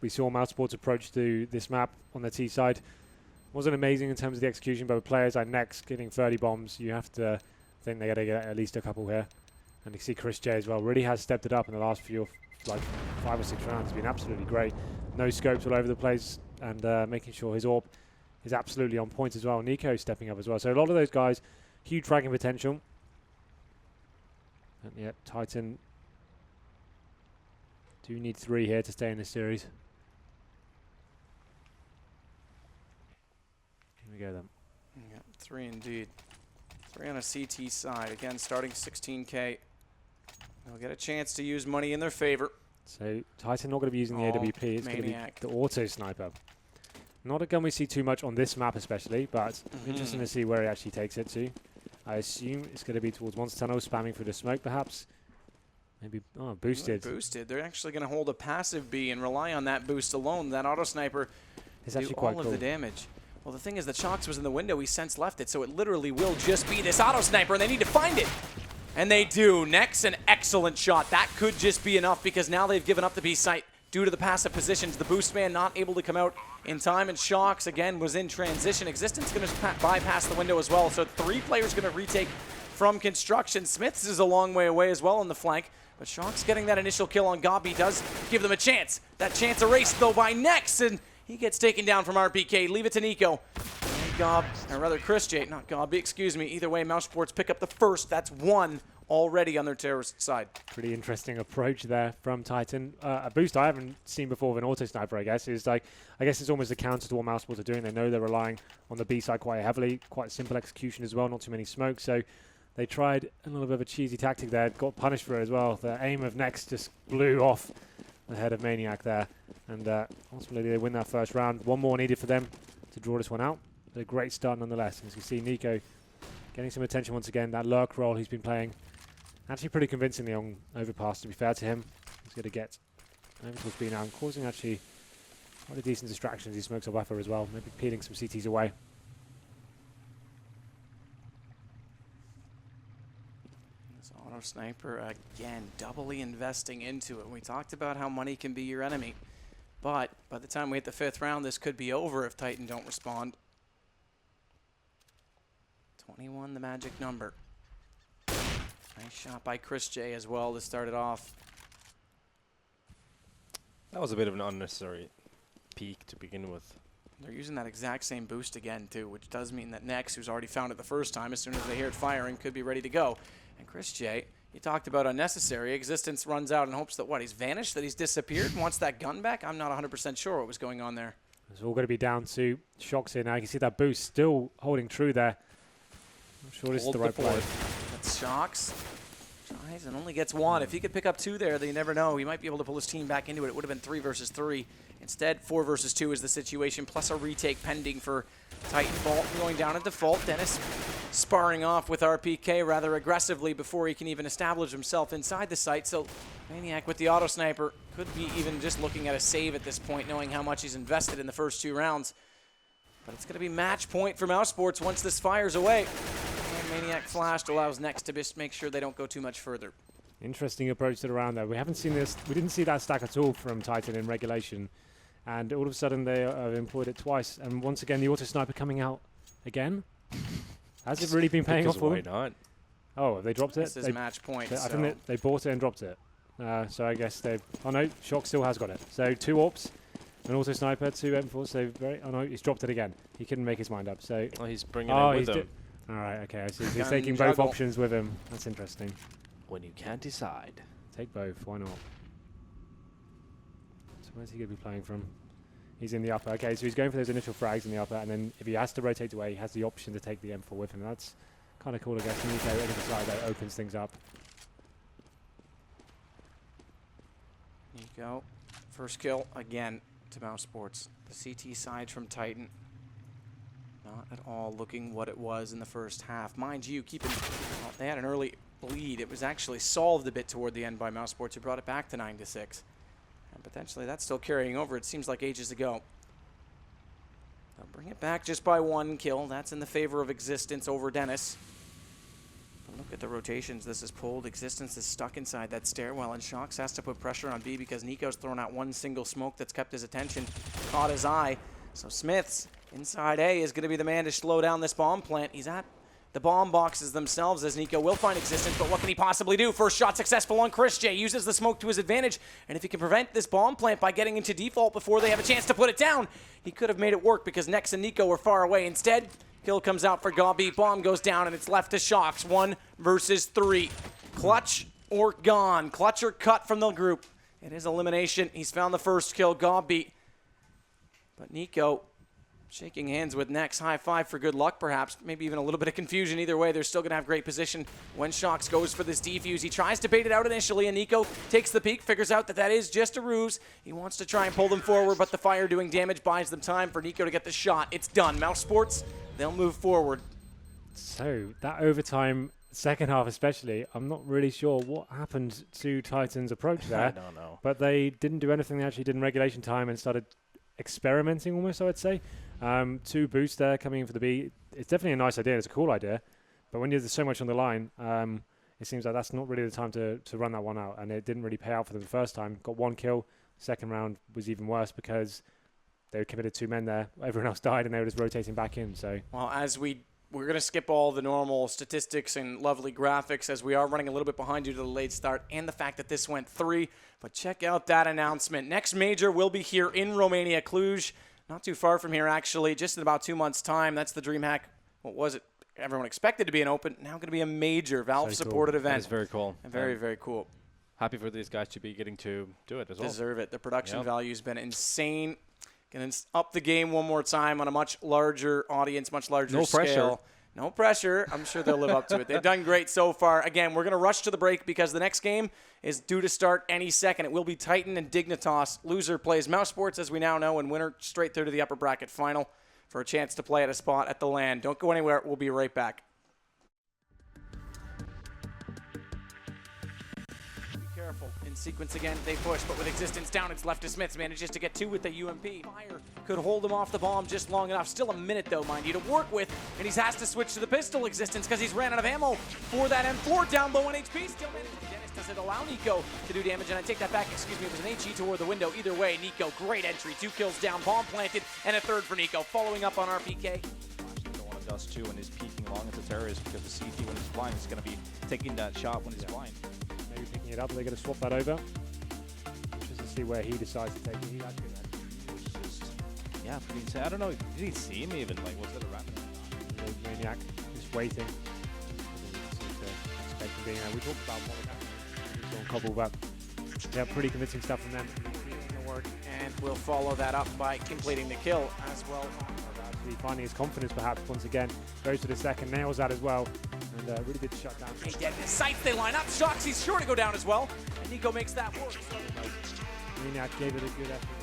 We saw Mousesports approach to this map on the T side. Wasn't amazing in terms of the execution, but with players like Next getting 30 bombs, you have to think they got to get at least a couple here. And you see Chris J as well, really has stepped it up in the last few, like 5 or 6 rounds. It's been absolutely great. No scopes all over the place and making sure his AWP is absolutely on point as well. Nico stepping up as well. So a lot of those guys, huge fragging potential. And yep, Titan do need 3 here to stay in this series. Here we go then. Yeah, 3 indeed. 3 on a CT side. Again, starting 16K. They'll get a chance to use money in their favor. So Titan not going to be using the AWP. It's going to be the auto sniper. Not a gun we see too much on this map especially, but interesting to see where he actually takes it to. I assume it's going to be towards Monster Tunnel, spamming through the smoke perhaps. Maybe, boosted. Boosted. They're actually going to hold a passive B and rely on that boost alone. That auto sniper It's do actually quite all cool. of the damage. Well, the thing is that Shox was in the window. He since left it, so it literally will just be this auto sniper, and they need to find it. And they do. Next, an excellent shot. That could just be enough because now they've given up the B site due to the passive positions. The boost man not able to come out in time, and Shox, again, was in transition. Existence going to bypass the window as well, so 3 players going to retake from construction. Smiths is a long way away as well on the flank, but Shox getting that initial kill on Gobby does give them a chance. That chance erased, though, by Nex, and he gets taken down from RPK. Leave it to Nico. And Gob, or rather Chris J, not Gobby, excuse me. Either way, Mousesports pick up the first. That's 1 already on their terrorist side. Pretty interesting approach there from Titan. A boost I haven't seen before of an auto sniper, I guess, is like, I guess it's almost a counter to what Mousesports are doing. They know they're relying on the B side quite heavily, quite simple execution as well, not too many smokes. So they tried a little bit of a cheesy tactic there, got punished for it as well. The aim of Nex just blew off the head of Maniac there. And ultimately they win that first round. 1 more needed for them to draw this one out. But a great start nonetheless. As you see, Nico getting some attention once again. That lurk role he's been playing actually pretty convincingly on Overpass, to be fair to him. He's going to get over towards B now and causing actually quite a decent distraction as he smokes a buffer as well, maybe peeling some CTs away. This auto sniper, again, doubly investing into it. We talked about how money can be your enemy, but by the time we hit the 5th round, this could be over if Titan don't respond. 21, the magic number. Nice shot by Chris J as well to start it off. That was a bit of an unnecessary peak to begin with. They're using that exact same boost again, too, which does mean that Nex, who's already found it the first time, as soon as they hear it firing, could be ready to go. And Chris J, you talked about unnecessary. Existence runs out in hopes that, what, he's vanished, that he's disappeared, wants that gun back? I'm not 100% sure what was going on there. It's all going to be down to Shox here now. You can see that boost still holding true there. Not sure this is the right play. That's Shox. Tries and only gets 1. If he could pick up 2 there, then you never know. He might be able to pull his team back into it. It would have been 3 versus 3. Instead, 4 versus 2 is the situation, plus a retake pending for Titan. Vault going down at default. Dennis sparring off with RPK rather aggressively before he can even establish himself inside the site. So Maniac with the auto sniper could be even just looking at a save at this point, knowing how much he's invested in the first 2 rounds. But it's going to be match point for Mousesports once this fires away. And Maniac flashed allows Nex to just make sure they don't go too much further. Interesting approach to the round there. We haven't seen this. We didn't see that stack at all from Titan in regulation. And all of a sudden they have employed it twice. And once again, the auto sniper coming out again. Has it really been paying off for them? Why not? Oh, have they dropped it? This is match point. I think they bought it and dropped it. So I guess they've... Oh no, Shock still has got it. So 2 AWPs, an auto sniper, 2 M4. So oh no, he's dropped it again. He couldn't make his mind up. So Oh, he's bringing it with him. All right, okay. I see. So he's Gun taking both juggle. options with him. That's interesting. When you can't decide. Take both. Why not? So where's he going to be playing from? He's in the upper. Okay, so he's going for those initial frags in the upper, and then if he has to rotate away, he has the option to take the M4 with him. That's kind of cool, I guess. Nico into the side that opens things up. Nico, first kill again to Mousesports. The CT side from Titan. Not at all looking what it was in the first half. Mind you, well, they had an early bleed. It was actually solved a bit toward the end by Mousesports, who brought it back to 9-6. And potentially that's still carrying over. It seems like ages ago. They'll bring it back just by 1 kill. That's in the favor of Existence over Dennis. But look at the rotations this is pulled. Existence is stuck inside that stairwell, and Shox has to put pressure on B because Nico's thrown out 1 single smoke that's kept his attention, caught his eye. So Smiths inside A is going to be the man to slow down this bomb plant. He's at the bomb boxes themselves as Nico will find Existence, but what can he possibly do? First shot successful on Chris J. Uses the smoke to his advantage, and if he can prevent this bomb plant by getting into default before they have a chance to put it down, he could have made it work because Nex and Nico were far away. Instead, kill comes out for Gabi. Bomb goes down, and it's left to Shox. 1 versus 3. Clutch or gone. Clutch or cut from the group. It is elimination. He's found the first kill, Gabi. But Nico shaking hands with Nex. High five for good luck, perhaps. Maybe even a little bit of confusion. Either way, they're still going to have great position when Shox goes for this defuse. He tries to bait it out initially, and Nico takes the peek, figures out that that is just a ruse. He wants to try and pull them forward, but the fire doing damage buys them time for Nico to get the shot. It's done. Mousesports, they'll move forward. So, that overtime, second half especially, I'm not really sure what happened to Titan's approach there. I don't know. But they didn't do anything they actually did in regulation time and started experimenting almost, I would say. 2 boosts there coming in for the B. It's definitely a nice idea. It's a cool idea. But when there's so much on the line, it seems like that's not really the time to run that one out. And it didn't really pay out for them the first time. Got 1 kill. Second round was even worse because they committed 2 men there. Everyone else died and they were just rotating back in. So, well, as we're going to skip all the normal statistics and lovely graphics as we are running a little bit behind due to the late start and the fact that this went 3. But check out that announcement. Next major will be here in Romania, Cluj. Not too far from here, actually, just in about 2 months' time. That's the DreamHack. What was it? Everyone expected to be an open. Now going to be a major Valve-supported event. That is very cool. And very, very cool. Happy for these guys to be getting to do it as well. Deserve it. The production value's been insane. Going to up the game one more time on a much larger audience, much larger scale. Pressure. No pressure. I'm sure they'll live up to it. They've done great so far. Again, we're going to rush to the break because the next game is due to start any second. It will be Titan and Dignitas. Loser plays Mousesports, as we now know, and winner straight through to the upper bracket final for a chance to play at a spot at the LAN. Don't go anywhere. We'll be right back. Careful. In sequence again, they push, but with existence down, it's left to Smiths. Manages to get 2 with the UMP. Fire could hold him off the bomb just long enough. Still a minute, though, mind you, to work with, and he has to switch to the pistol existence because he's ran out of ammo for that M4. Down low on HP, still managed. Dennis, does it allow Nico to do damage? And I take that back, excuse me, it was an HE toward the window. Either way, Nico, great entry. 2 kills down, bomb planted, and a 3rd for Nico. Following up on RPK. Don't want to dust too when he's peeking along as a terrorist because the CT when he's blind is going to be taking that shot when he's blind. maybe picking it up. They're going to swap that over. Just to see where he decides to take it. He actually yeah, pretty insane. I don't know. Did he see him even? Like, was it a random? Maniac just waiting. Expecting being there. We talked about what on Cobble, but yeah, pretty convincing stuff from them. Work, and we'll follow that up by completing the kill as well. Actually finding his confidence perhaps once again. Goes to the second, nails that as well, and really did shut down. Hey, dead in his sights, they line up. Shox, he's sure to go down as well. And Nico makes that work. Maniac gave it a good effort.